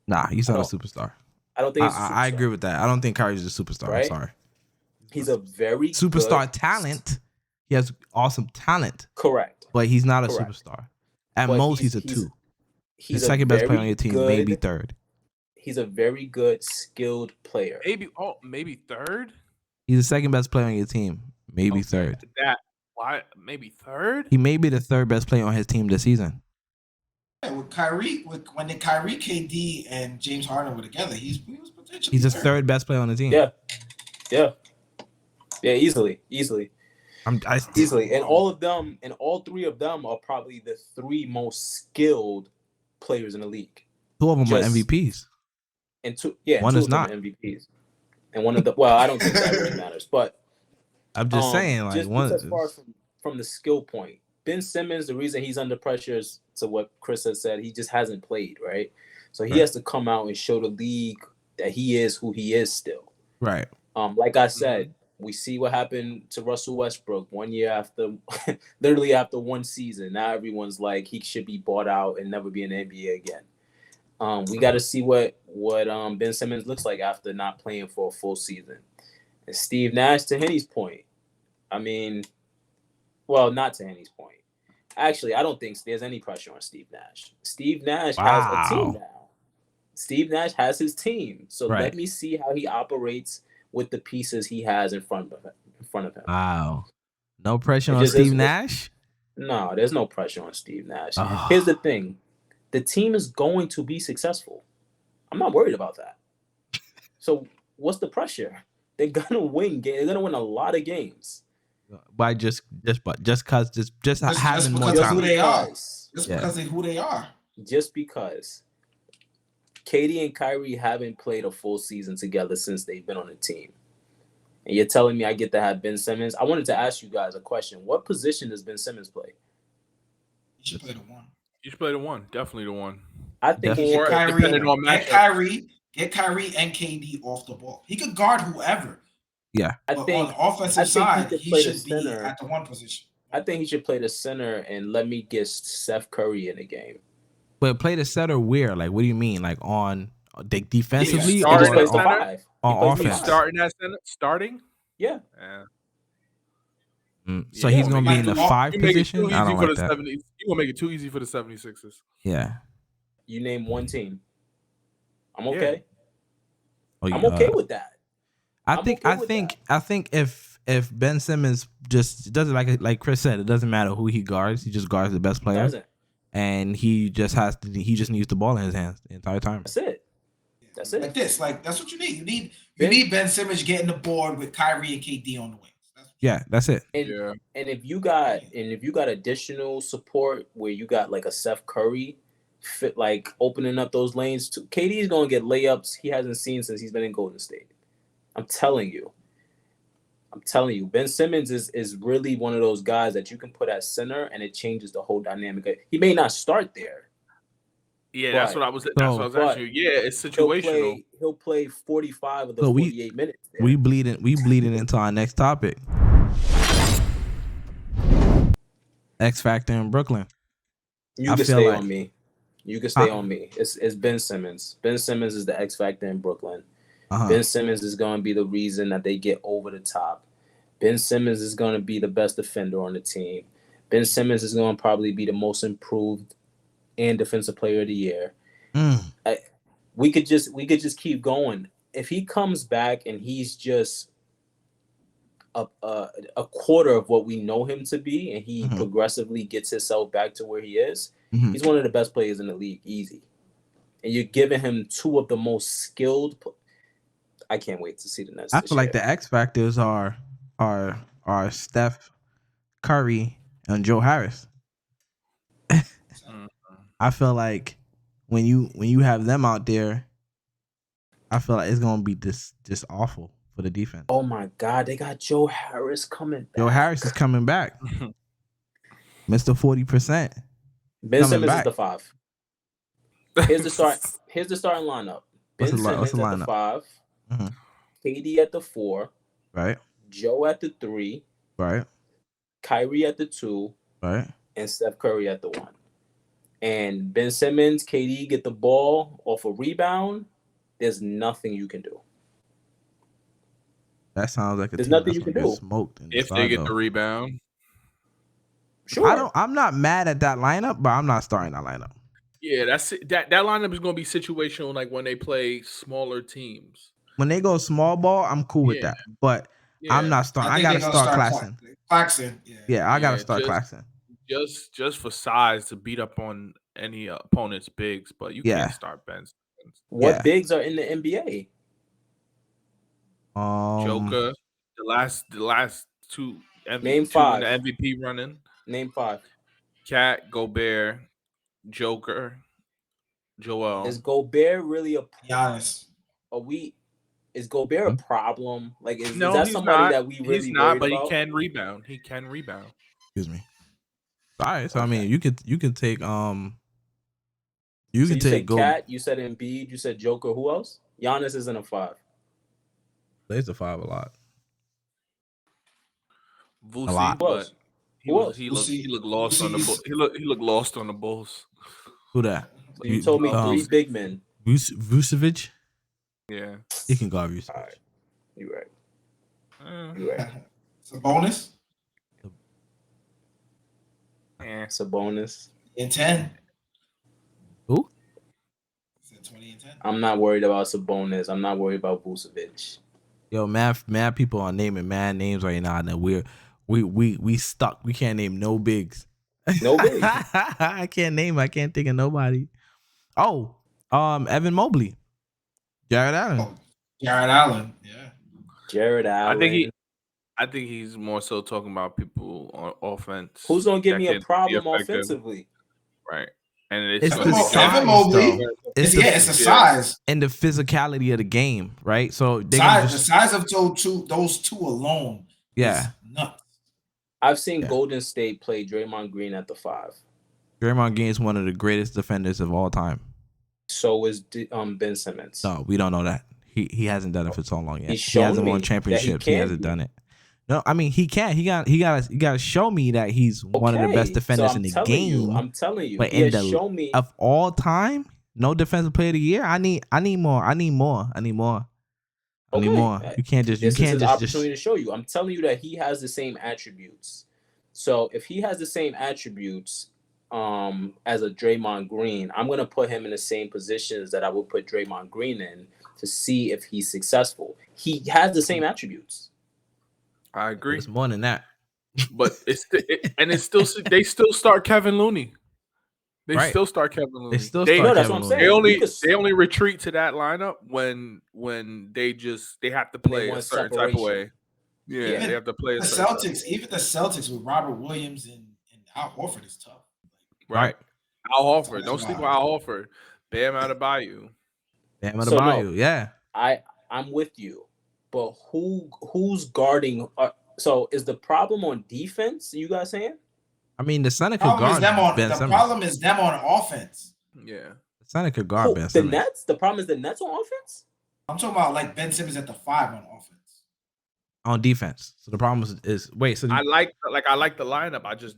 Nah, he's not a superstar. I don't think he's a superstar. I agree with that. I don't think Kyrie's a superstar. Right? I'm sorry. He's a very superstar talent. He has awesome talent. Correct. But he's not a superstar. At most, he's a 2. He's the second best player on your team, maybe third. He's a very good, skilled player. Maybe third? He's the second best player on your team, maybe third. Why? Maybe third? He may be the third best player on his team this season. Yeah, when Kyrie, KD, and James Harden were together, he was potentially. He's the third best player on the team. Yeah, easily. Easily, and all three of them are probably the 3 most skilled players in the league. 2 of them are MVPs. And one two is of them not are MVPs. And one of the I don't think that really matters, but I'm just saying, like, just as far as from the skill point, Ben Simmons, the reason he's under pressure is to what Chris has said. He just hasn't played, right? So he has to come out and show the league that he is who he is still. Right. Like I said, we see what happened to Russell Westbrook 1 year after, literally after one season. Now everyone's like he should be bought out and never be in the NBA again. We got to see what Ben Simmons looks like after not playing for a full season. And Steve Nash, to Henny's point, I mean, well, not to Henny's point. Actually, I don't think there's any pressure on Steve Nash. Steve Nash has a team now. Steve Nash has his team. So let me see how he operates with the pieces he has in front of him. Wow. No pressure on Steve Nash? No, there's no pressure on Steve Nash. Here's the thing. The team is going to be successful. I'm not worried about that. So what's the pressure? They're gonna win. They're gonna win a lot of games. By just having more because time. Who they are. Just because of who they are. Just because KD and Kyrie haven't played a full season together since they've been on the team. And you're telling me I get to have Ben Simmons? I wanted to ask you guys a question. What position does Ben Simmons play? He should play the one. You should play the one. Definitely the one. I think get Kyrie and KD off the ball. He could guard whoever. Yeah. But on the offensive side, he should be at the one position. I think he should play the center and let me get Steph Curry in the game. But play the center where? Like, what do you mean? Like on defensively or on offense? Starting that center? Starting? Yeah. So he's gonna be in the 5 position. I don't like that. You're gonna make it too easy for the 76ers. Yeah. You name one team. I'm okay. Oh, I'm okay with that. I think if Ben Simmons just does it like Chris said, it doesn't matter who he guards. He just guards the best player, and he just needs the ball in his hands the entire time. That's it. That's it. That's what you need. You need Ben Simmons getting the board with Kyrie and KD on the wings. That's it. And if you got additional support where you got like a Steph Curry fit, like opening up those lanes, KD is gonna get layups he hasn't seen since he's been in Golden State. I'm telling you, Ben Simmons is really one of those guys that you can put at center and it changes the whole dynamic. He may not start there. Yeah, that's what I was asking you. Yeah, it's situational. He'll play 45 of the 48 minutes. There. We bleeding into our next topic. X Factor in Brooklyn. You can stay on me. You can stay on me. It's Ben Simmons. Ben Simmons is the X Factor in Brooklyn. Ben Simmons is going to be the reason that they get over the top. Ben Simmons is going to be the best defender on the team. Ben Simmons is going to probably be the most improved and defensive player of the year. We could just keep going. If he comes back and he's just a quarter of what we know him to be, and he progressively gets himself back to where he is, he's one of the best players in the league, easy. And you're giving him two of the most skilled. I can't wait to see the Nets. I feel like the X factors are Steph Curry and Joe Harris. I feel like when you have them out there, I feel like it's gonna be just awful for the defense. Oh my God, they got Joe Harris coming back. Joe Harris is coming back. Mr. 40%. Ben Simmons is the 5. Here's the starting lineup. Ben Simmons at the 5. KD at the 4. Right. Joe at the 3. Right. Kyrie at the 2. Right. And Steph Curry at the 1. And Ben Simmons, KD get the ball off a rebound. There's nothing you can do. That sounds like there's nothing you can do. Smoked if they get the rebound. Sure. I'm not mad at that lineup, but I'm not starting that lineup. Yeah, that lineup is going to be situational, like when they play smaller teams. When they go small ball, I'm cool with that. But I'm not starting. I gotta start Claxton. Yeah, I gotta start Claxton. Just for size to beat up on any opponent's bigs, but you can't start Ben Simmons. What bigs are in the NBA? Joker, the last two name 5 in the MVP running. Name 5. Cat, Gobert, Joker, Joel. Is Gobert really a Giannis? Are we Is Gobert a problem? Like, is No, that he's somebody not. that we He's really not, worried but about? he can rebound. He can rebound. Excuse me. All right, so I Okay. mean, you can take you So can you take said go. Cat, you said Embiid, you said Joker. Who else? Giannis isn't a 5. Plays the 5 a lot. Vusi, A lot. Who else? he Who was else? he looked lost on the Vusi's- he looked lost on the Bulls. Who that? So you told me 3 big men. Vucevic. Yeah. He can guard Vucevic. All right. You're right. Mm, You're right. It's a bonus eh. It's a bonus. in 10. Who? It's a 20 and 10. I'm not worried about Sabonis. I'm not worried about Vucevic. Yo, mad people are naming mad names right now, and we stuck. We can't name no bigs. No bigs. I can't think of nobody. Oh, Evan Mobley, Jared Allen. Oh, Jared Allen. Yeah. Jared Allen. I think he's more so talking about people on offense. Who's gonna give that me a can be problem effective. offensively? Right. And It's Evan the Mo- size, Evan Mobley. though. It's the, the size. and the physicality of the game, right? So they The size of those two alone. yeah. Is nuts. I've seen Yeah. Golden State play Draymond Green at the 5. Draymond Green is one of the greatest defenders of all time. So is Ben Simmons. No, we don't know that. He hasn't done it for so long yet. He's He shown hasn't me won that he championships. He can hasn't be. done it. No, I mean he can. He got to show me that he's one of the best Okay, defenders so in the telling game. I'm telling you. But He in has the shown me. of all time, no defensive player of the year. I need more. Okay. You can't just This is his opportunity to show you. I'm telling you that he has the same attributes. So if he has the same attributes as a Draymond Green, I'm gonna put him in the same positions that I would put Draymond Green in to see if he's successful. He has the same attributes. I agree. It's more than that. But they still start Kevin Looney. They Right. still start Kevin Looney. They still They- start No, that's Kevin what I'm Looney. saying. They only retreat to that lineup when they have to play a want certain type of separation. way. Yeah, Yeah. they have to play a The certain type of Celtics, way. even the Celtics with Robert Williams and Al Horford is tough. Right. Al Horford. Don't sleep on Al Horford. Bam Adebayo. Bam So, Adebayo. no. Yeah. I'm with you, but who's guarding? So is the problem on defense? You guys saying? I mean the center could Problem is guard them on Ben the Simmons. problem is them on offense. Yeah. The center could guard Ben The Simmons. Nets. The problem is the Nets on offense. I'm talking about like Ben Simmons at the 5 on offense. On defense. So the problem is wait. So I like the lineup. I just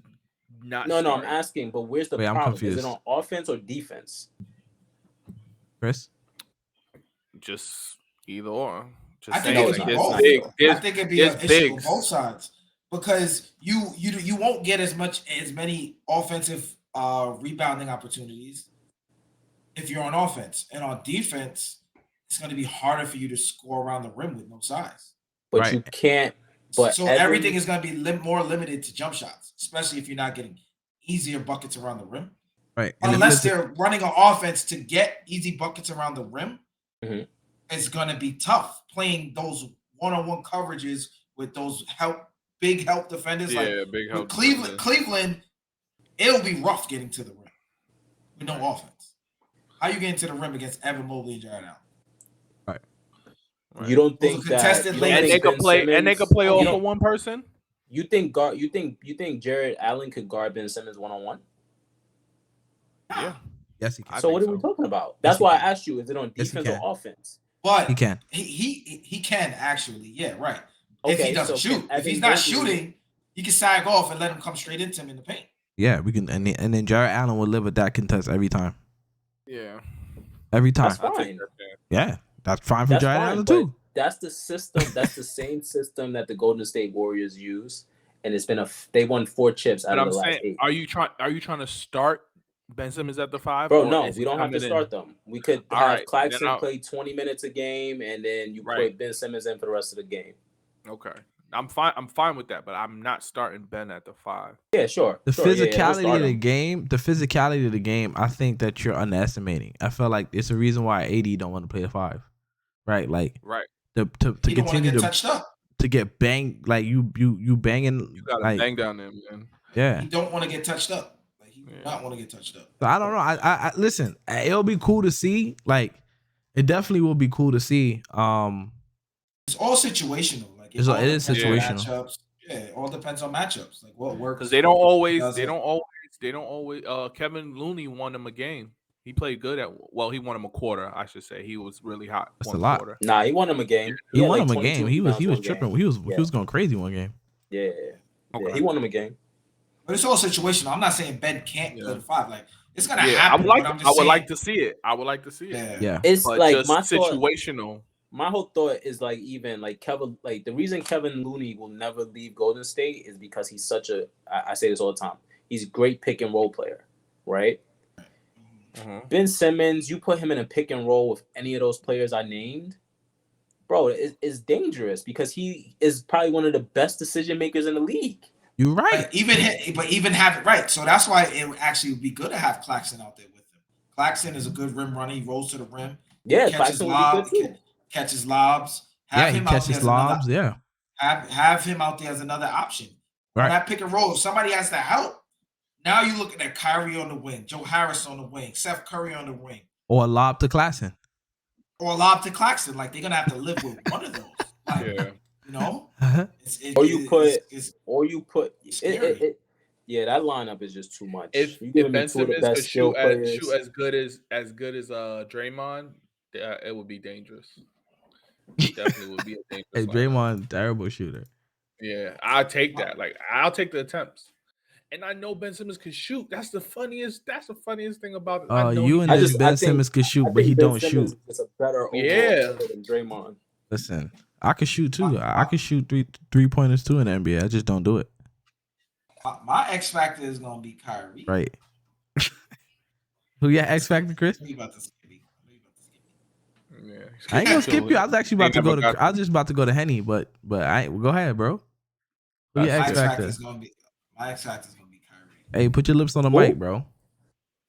not No, I'm starting. asking, but where's the Wait, I'm problem? Is confused. it on offense or defense? Chris. Just either or. Just I think saying, it's like, both. there's I think it'd be an there's issue on bigs. both sides because you won't get as many offensive rebounding opportunities if you're on offense, and on defense, it's going to be harder for you to score around the rim with no size. But Right. you can't. But so everything is going to be more limited to jump shots, especially if you're not getting easier buckets around the rim. Right. And Unless they're running an offense to get easy buckets around the rim, Mhm. it's going to be tough playing those one-on-one coverages with those big help defenders. Yeah, like big with help. Cleveland, it'll be rough getting to the rim with no offense. How you getting to the rim against Evan Mobley and Jared Allen? You don't think Those are contested that? lanes. And they could play. And they could play You off don't- of one person. You think Jared Allen could guard Ben Simmons 1-on-1? Yeah. yes, he can. I So think what are so. we talking about? Yes, That's he why I can. asked you: is it on Yes, he defense can. or offense? But He can. he can actually, yeah, right. If Okay, he doesn't so shoot, if Evan he's not Mobley- shooting, you can sag off and let him come straight into him in the paint. Yeah, we can. And then Jared Allen will live with that contest every time. Yeah. Every time. That's I fine. think that. Yeah, that's fine for That's Jared fine, Allen but too. that's the system. That's the same system that the Golden State Warriors use, and it's been they won 4 chips out But of I'm the last saying, 8. are you trying to start Ben Simmons at the 5? Bro, or no, is he we don't have to coming in? start them. We could All have right, then Claxton I'll- play 20 minutes a game, and then you Right. put Ben Simmons in for the rest of the game. Okay. I'm fine with that, but I'm not starting Ben at the 5. Yeah, sure. The sure, yeah, we'll physicality start of the him. game, I think that you're underestimating. I feel like it's a reason why AD don't want to play the 5, right? Like Right. to He don't want to continue get to touched up. get banged, like you banging, You gotta like bang down there, man. yeah. He don't want to get touched up. Like he do Yeah. not want to get touched up. So I don't know. I listen. It'll be cool to see. Like, it definitely will be cool to see. It's all situational. Like It is depends on situational. matchups. Yeah, it all depends on matchups. Like what works. Because they don't always. Kevin Looney won him a game. He played good he won him a quarter. I should say he was really hot. That's one a lot. quarter. Nah, he won him a game. He had won like him a 22 game. He was rebounds one tripping. game. He was going crazy one game. Yeah, Okay. he won him a game. But it's all situational. I'm not saying Ben can't go to 5. Like it's gonna I happen. would like. But I'm I just would saying, like to see it. I would like to see it. Yeah. It's But like just my thought. situational. My whole thought is like even like Kevin, like the reason Kevin Looney will never leave Golden State is because he's such a. I say this all the time. He's a great pick and roll player, right? Mhm. Ben Simmons, you put him in a pick and roll with any of those players I named, bro, it's dangerous because he is probably one of the best decision makers in the league. You're right. But even have it right. So that's why it would actually be good to have Claxton out there with him. Claxton is a good rim runner. He rolls to the rim. Yeah, Catches Claxton would be good too. catches lobs. Yeah, Have he him out there catches as another- lobs. Yeah. Have him out there as another option. Right. On that pick and roll, if somebody has to help. Now you're looking at Kyrie on the wing, Joe Harris on the wing, Seth Curry on the wing, Or a lob to Claxton. or a lob to Claxton. Like they're gonna have to live with one of those. Like, Yeah. you know, Or you put scary. yeah, that lineup is just too much. If You giving me Ben two of the Simmons best could skill players. shoot as good as Draymond, it would be dangerous. It definitely would be a dangerous. Hey, lineup. Draymond, terrible shooter. Yeah, I'll take that. Like I'll take the attempts. And I know Ben Simmons can shoot. That's the funniest thing about it. I know You and this Ben Simmons can shoot, but he don't shoot. It's a better overall player than Draymond. Listen, I can shoot too. I can shoot three pointers too in the NBA. I just don't do it. My X factor is gonna be Kyrie. Right. Who your X factor, Chris? What are you about to skip me? Yeah. I ain't gonna skip you. I was actually about to Ain't go never to. got I was just about to go to Henny, but I go ahead, bro. Who your My X X factor? factor is gonna be Kyrie. Hey, put your lips on the mic, bro.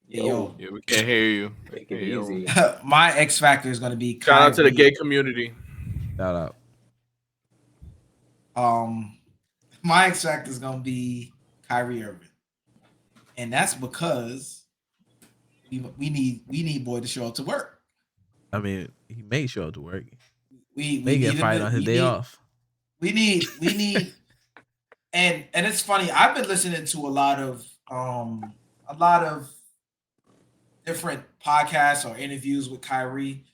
Yo. Yeah, we can't hear you. Make it Hey, yo. easy. My X factor is gonna be Kyrie. Shout out to the gay community. Shout out. My X factor is gonna be Kyrie Irving, and that's because we need boy to show up to work. I mean, he may show up to work. We May get need fired on his day off. We need and it's funny. I've been listening to a lot of different podcasts or interviews with Kyrie,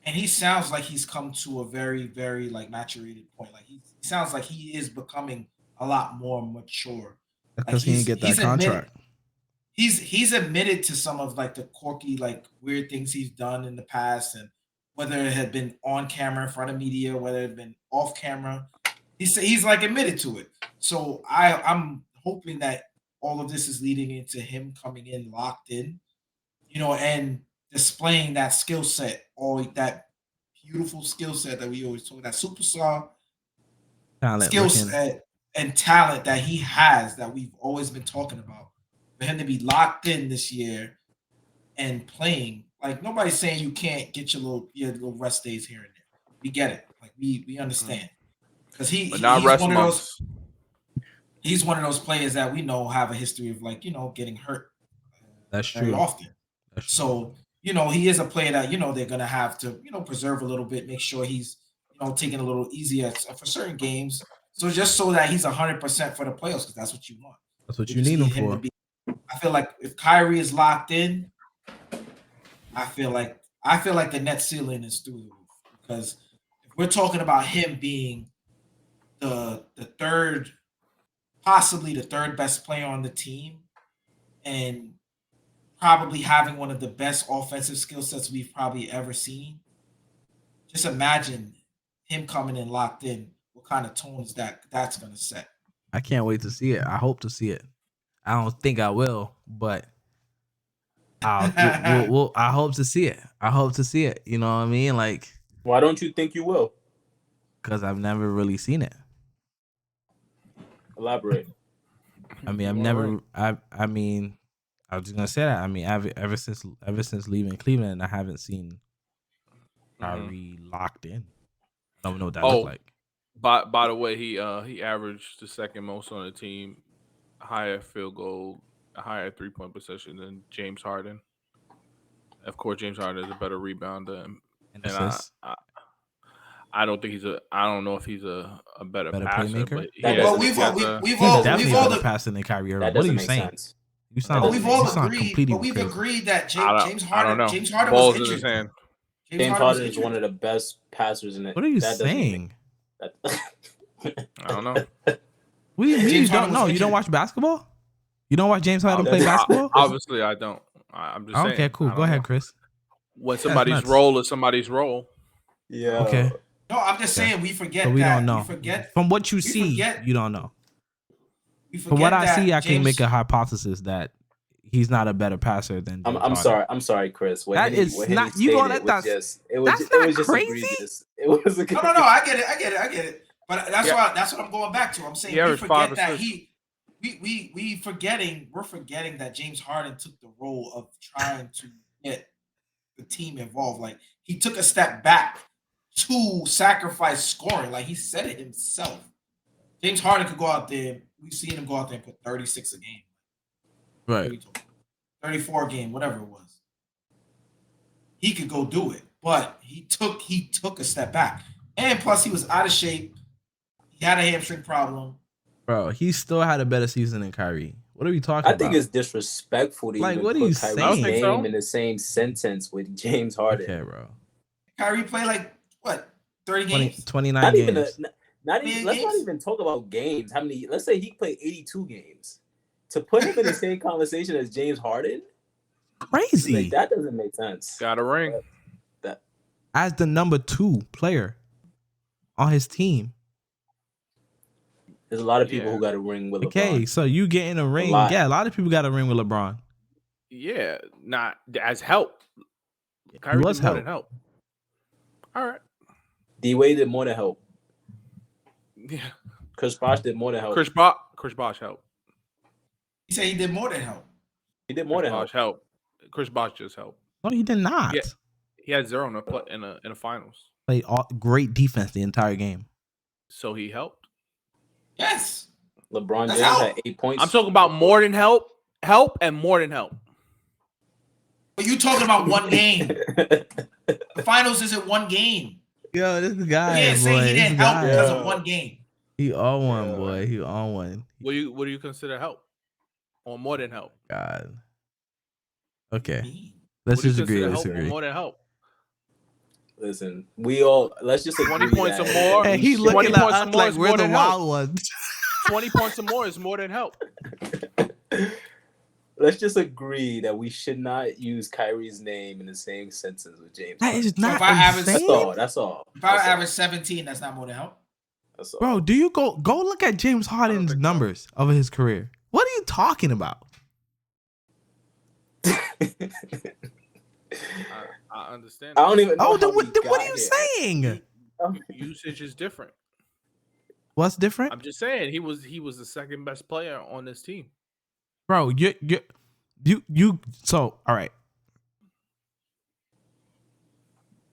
and he sounds like he's come to a very, very like maturated point. Like he sounds like he is becoming a lot more mature. Because he didn't get that contract. He's admitted to some of like the quirky, like weird things he's done in the past, and whether it had been on camera in front of media, whether it had been off camera, he's like admitted to it. So I'm hoping that all of this is leading into him coming in locked in, and displaying that skill set, all that beautiful skill set that we always talk, that superstar Talent skill looking. set and talent that he has that we've always been talking about. For him to be locked in this year and playing, like nobody's saying you can't get your little rest days here and there. We get it, like we understand, because he's rest one of months. those. He's one of those players that we know have a history of like getting hurt. That's very true. often. That's true. So he is a player that they're gonna have to preserve a little bit, make sure he's taking a little easier for certain games. So just so that he's 100% for the playoffs, because that's what you want. That's what We you just need him to for. be. I feel like if Kyrie is locked in, I feel like the net ceiling is through the roof, because if we're talking about him being the third, possibly the third best player on the team, and probably having one of the best offensive skill sets we've probably ever seen. Just imagine him coming in locked in. What kind of tones that's going to set? I can't wait to see it. I hope to see it. I don't think I will, but I hope to see it. I hope to see it. You know what I mean? Like, Why don't you think you will? because I've never really seen it. Elaborate. I mean, I mean, I was just gonna say that. I mean, ever since leaving Cleveland, I haven't seen Kyrie locked in. I don't know what that looked like. By the way, he averaged the second most on the team, higher field goal, higher 3-point possession than James Harden. Of course, James Harden is a better rebounder, and I don't know if he's a better passer, playmaker? but he That has- doesn't he make has sense. a- We've He's all definitely we've a all better passer than Kyrie Irving. That What are doesn't you make saying? sense. You That sound but doesn't we've make all sense. agreed. But we've crazy. agreed that I James don't Harden. know. James Harden Balls was in his injured. hand. James Harden was Harden is one of the best passers in it. What are you That doesn't make- saying? that- I don't know. What do you mean James you Harden don't was know? You injured. don't watch basketball? You don't watch James Harden play That's- basketball? Obviously, I don't. I'm just saying. Okay, cool. I don't Go ahead, know. Chris. When That's somebody's nuts. role is somebody's role. Yeah. Okay. No, I'm just Okay. saying we forget So we that. don't know. We forget. From what you we see, forget- you don't know. We forget From what I that see, I can James- make a hypothesis that he's not a better passer than James Harden. I'm sorry, Chris. What That Henny- is what Henny not- you know stated that- was that's- just it was that's it was not just crazy? egregious. It was a No. I get it. But that's Yeah. that's what I'm going back to. I'm saying He we averaged 5 forget that assists. we're forgetting that James Harden took the role of trying to get the team involved. Like he took a step back to sacrifice scoring. Like he said it himself. James Harden could go out there. We've seen him go out there and put 36 a game. Right. 34 a game, whatever it was. He could go do it, but he took a step back. And plus he was out of shape. He had a hamstring problem. Bro, he still had a better season than Kyrie. What are we talking I about? think it's disrespectful to Like, even what are put you Kyrie's saying? I don't think name so. in the same sentence with James Harden. Okay, bro. Kyrie played like what 30 20, games? 29 Not games. even not even. Man, Let's not games? even talk about games. How many? Let's say he played 82 games. To put him in the same conversation as James Harden, Crazy. like, that doesn't make sense. Got a ring. As the number 2 player on his team. There's a lot of people Yeah. who got a ring with LeBron. Okay, so you getting a ring. lot. Yeah, a lot of people got a ring with LeBron. Yeah, not as help. Kyrie was did more than help. All right. D-Wade did more than help. Yeah. Chris Bosh did more than help. Chris Bosh helped. He said he did more than help. He did more Chris than help. Bosh helped. Chris Bosh just helped. No, he did not. Yeah. He had 0 in the finals, Played great defense the entire game. so he helped. Yes. LeBron That's James help. had 8 points. I'm talking about more than help, and more than help. But you talking about one game. The finals isn't one game. Yo, this You guy, can't say he didn't help because of Yeah. one game. He on one, Yeah. boy. He on one. What do you consider help, or more than help? God. Okay. What Let's do you just agree consider to help or disagree. more than help? Listen, let's just 20 agree points that or more. And he 20 looking at points or us more like is we're more the than help. wild ones. 20 points or more is more than help. Let's just agree that we should not use Kyrie's name in the same sentence with James. That is Harden. not if I average- insane. That's all. If I average 17, that's not more than help. That's all. Bro, do you go look at James Harden's think so. numbers of his career? What are you talking about? I understand. I don't even know. Oh, then how what, we then what got are you here. saying? Usage is different. What's different? I'm just saying he was the second best player on this team. Bro, you so all right.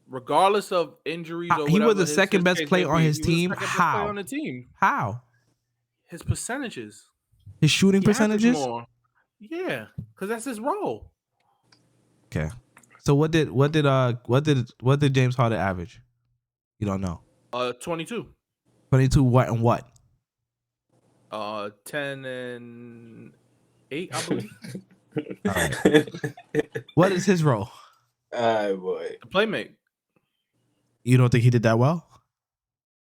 Regardless of injuries or He was whatever, the second best case player may on be, his he was the team? second best How? player on the team. How? His percentages. His shooting He averaged percentages? more. Yeah, because that's his role. Okay. So what did James Harden average? You don't know. 22. 22 what and what? 10 and 8, I believe. All right. What is his role? Boy. The playmate. You don't think he did that well?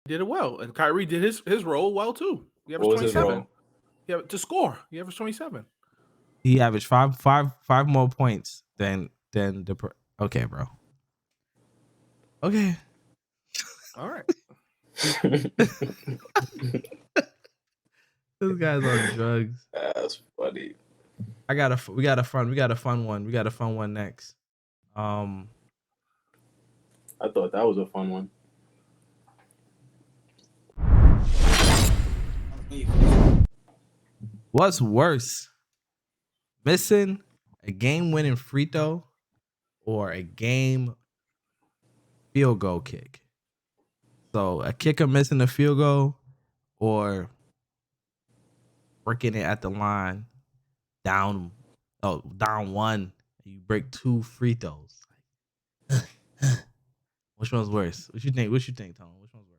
Did it well. And Kyrie did his role well too. He averaged What was his 27. role? Yeah, to score. He averaged 27. He averaged five more points than okay, bro. Okay. All right. This guy's on drugs. That's funny. We got a fun one next. I thought that was a fun one. What's worse? Missing a game-winning free throw or a game field goal kick? So a kicker missing a field goal or breaking it at the line down one, you break 2 free throws. Which one's worse? What you think? Tone? Which one's worse?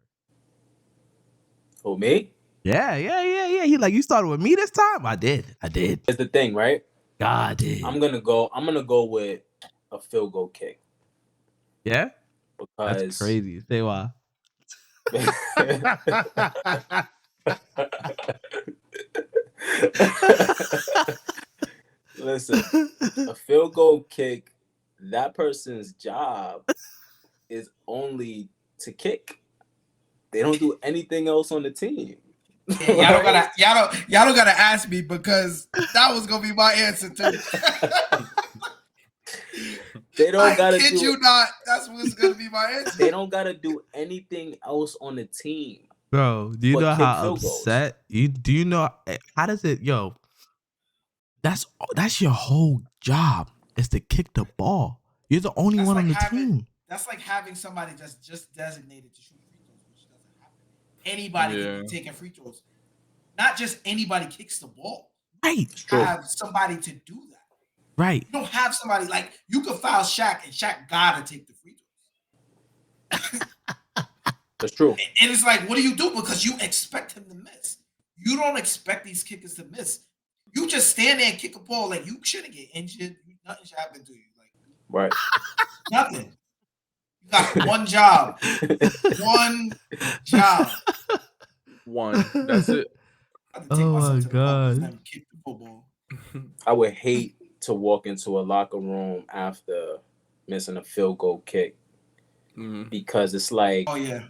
Who, me? Yeah. He like, you started with me this time? I did. It's the thing, right? God did. I'm gonna go with a field goal kick. Yeah? Because That's crazy. Say why. Listen, a field goal kick, that person's job is only to kick. They don't do anything else on the team. Yeah, y'all don't gotta ask me because that was gonna be my answer too. They don't gotta kid you not. That's what's gonna be my answer. They don't gotta do anything else on the team. Bro, do you but know kick how field upset do you know how does it that's your whole job is to kick the ball. You're the only one on the team. That's like having somebody that's just designated to shoot free throws, which doesn't happen. Anybody can be taking free throws. Not just anybody kicks the ball. Right. You have somebody to do that. Right. You don't have somebody like you could foul Shaq and Shaq gotta take the free throws. That's true. And it's like, what do you do? Because you expect him to miss. You don't expect these kickers to miss. You just stand there and kick a ball like you shouldn't get injured. Nothing should happen to you. Like right. Nothing. You got one job. One job. One. That's it. Oh my God. Kick the football. I would hate to walk into a locker room after missing a field goal kick because it's like, oh yeah,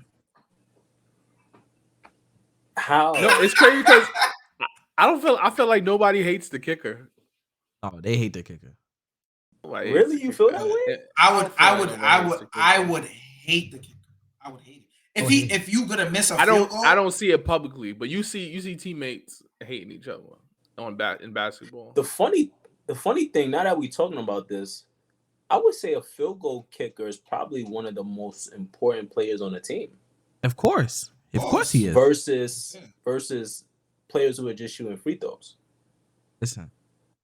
how? No, it's crazy because I feel like nobody hates the kicker. Oh, they hate the kicker. Really, you feel that way? I would hate the kicker. I would hate it. If you gonna miss a field goal, I don't see it publicly, but you see teammates hating each other in basketball. The funny thing, now that we're talking about this, I would say a field goal kicker is probably one of the most important players on the team. Of course he is. Versus players who are just shooting free throws. Listen,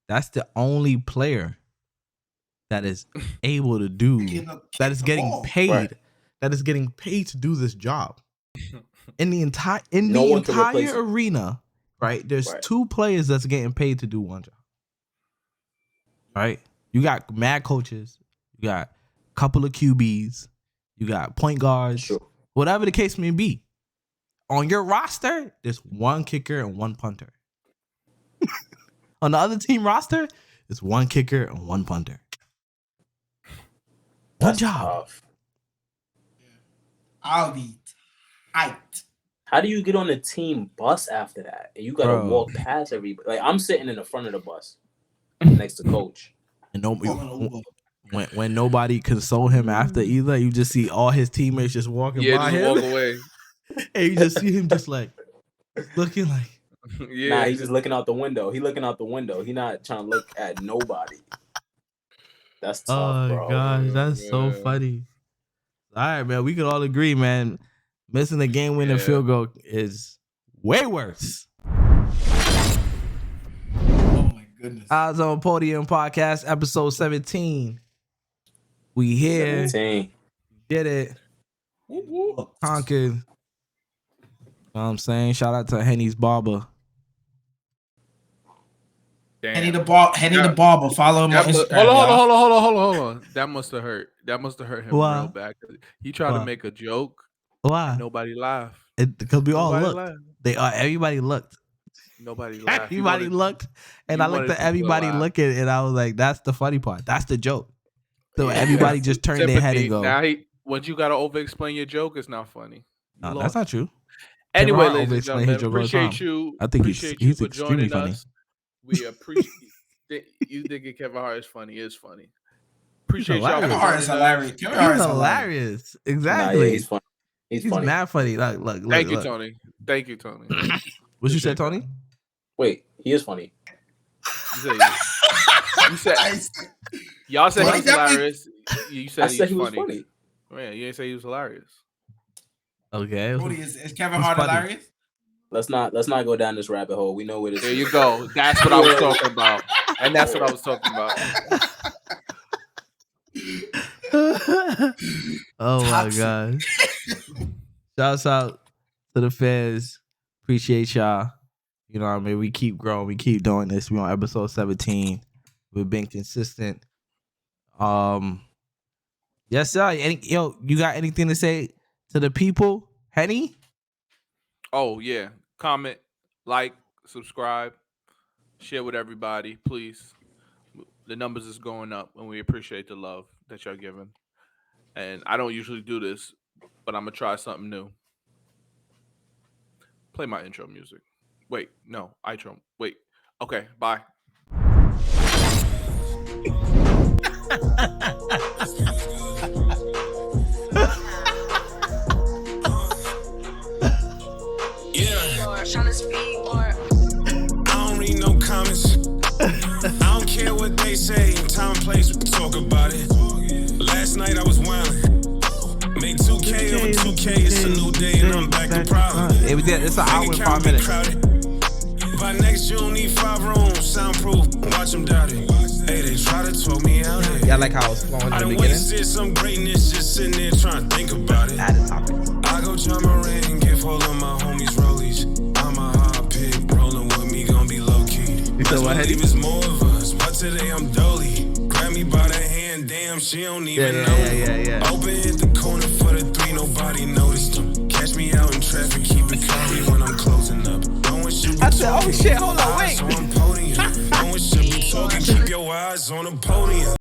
that's the only player that is able to do that is getting paid. Right. That is getting paid to do this job. In the entire arena, right? There's two players that's getting paid to do one job. Right? You got mad coaches, you got a couple of QBs, you got point guards, whatever the case may be. On your roster, there's one kicker and one punter. On the other team roster, there's one kicker and one punter. One job. Tough. I'll be tight. How do you get on the team bus after that? And you gotta walk past everybody. Like I'm sitting in the front of the bus next to coach. And when nobody console him after either, you just see all his teammates just walking by him. Walk away. And you just see him just like looking like. Nah, he's just looking out the window. He looking out the window. He not trying to look at nobody. That's tough, bro. Oh gosh, that's so funny. All right, man. We could all agree, man. Missing a game-winning field goal is way worse. Oh my goodness. Eyes on Podium podcast, episode 17. We here. 17. Did it. Conquered. You know what I'm saying? Shout out to Henny's Barber. Damn. Henny the Barber. Follow him on Instagram. Hold on. That must have hurt. That must have hurt him real bad. He tried to make a joke. Why? Nobody laughed. Because we all looked. Everybody looked. Nobody laughed. Everybody looked. And I looked at everybody looking, and I was like, that's the funny part. That's the joke. So everybody just turned their head and go. Now, once you got to over-explain your joke, it's not funny. No, that's not true. Anyway, ladies and gentlemen, appreciate you. I think he's for extremely joining funny. us. We appreciate you thinking Kevin Hart is funny. It's funny. Appreciate y'all. Kevin Hart is hilarious. He's hilarious. Exactly. Nah, yeah, he's funny. He's funny. Mad funny. Look. Thank you, Tony. Thank you, Tony. What you said, Tony? Wait, he is funny. You said y'all said he's hilarious. You said he was funny. funny. Man, you didn't say he was hilarious. Okay. Is Kevin Hart hilarious? Let's not go down this rabbit hole. We know where this. There you go. That's what I was talking about. And that's what I was talking about. Oh my Toxic. god. Shouts out to the fans. Appreciate y'all. You know what I mean? We keep growing. We keep doing this. We on episode 17. We've been consistent. Yes, sir. Yo, you got anything to say to the people? Henny? Oh yeah. Comment, like, subscribe, share with everybody, please. The numbers is going up, and we appreciate the love that y'all giving. And I don't usually do this, but I'm gonna try something new. Play my intro music. Wait, no, intro. Wait. Okay, bye. I don't read no comments. I don't care what they say. Time and place, we talk about it. Last night I was wildin'. Made 2K over 2K. It's a new day and I'm back to problem. It's an hour and 5 minutes. By next June, need 5 rooms, soundproof. Watch them doubt it. Hey, they try to talk me out here. Yeah, I like how I was flowing in the I done beginning. wasted some greatness just sitting there trying to think about it. Added topics. I go John Moran and give all of my homies rollies. I'm a hot pick, rolling with me, gon' be low key. said what, Hetty? It's more of us, but today I'm dolly. Grab me by the hand, damn, she don't even know. Yeah. Open hit the corner for the 3, nobody noticed them. Catch me out in traffic, keep it curry when I'm closing up. No one should be I said, oh talking, shit, hold on, wait. eyes on podium. No one should be talking, keep your eyes on the podium.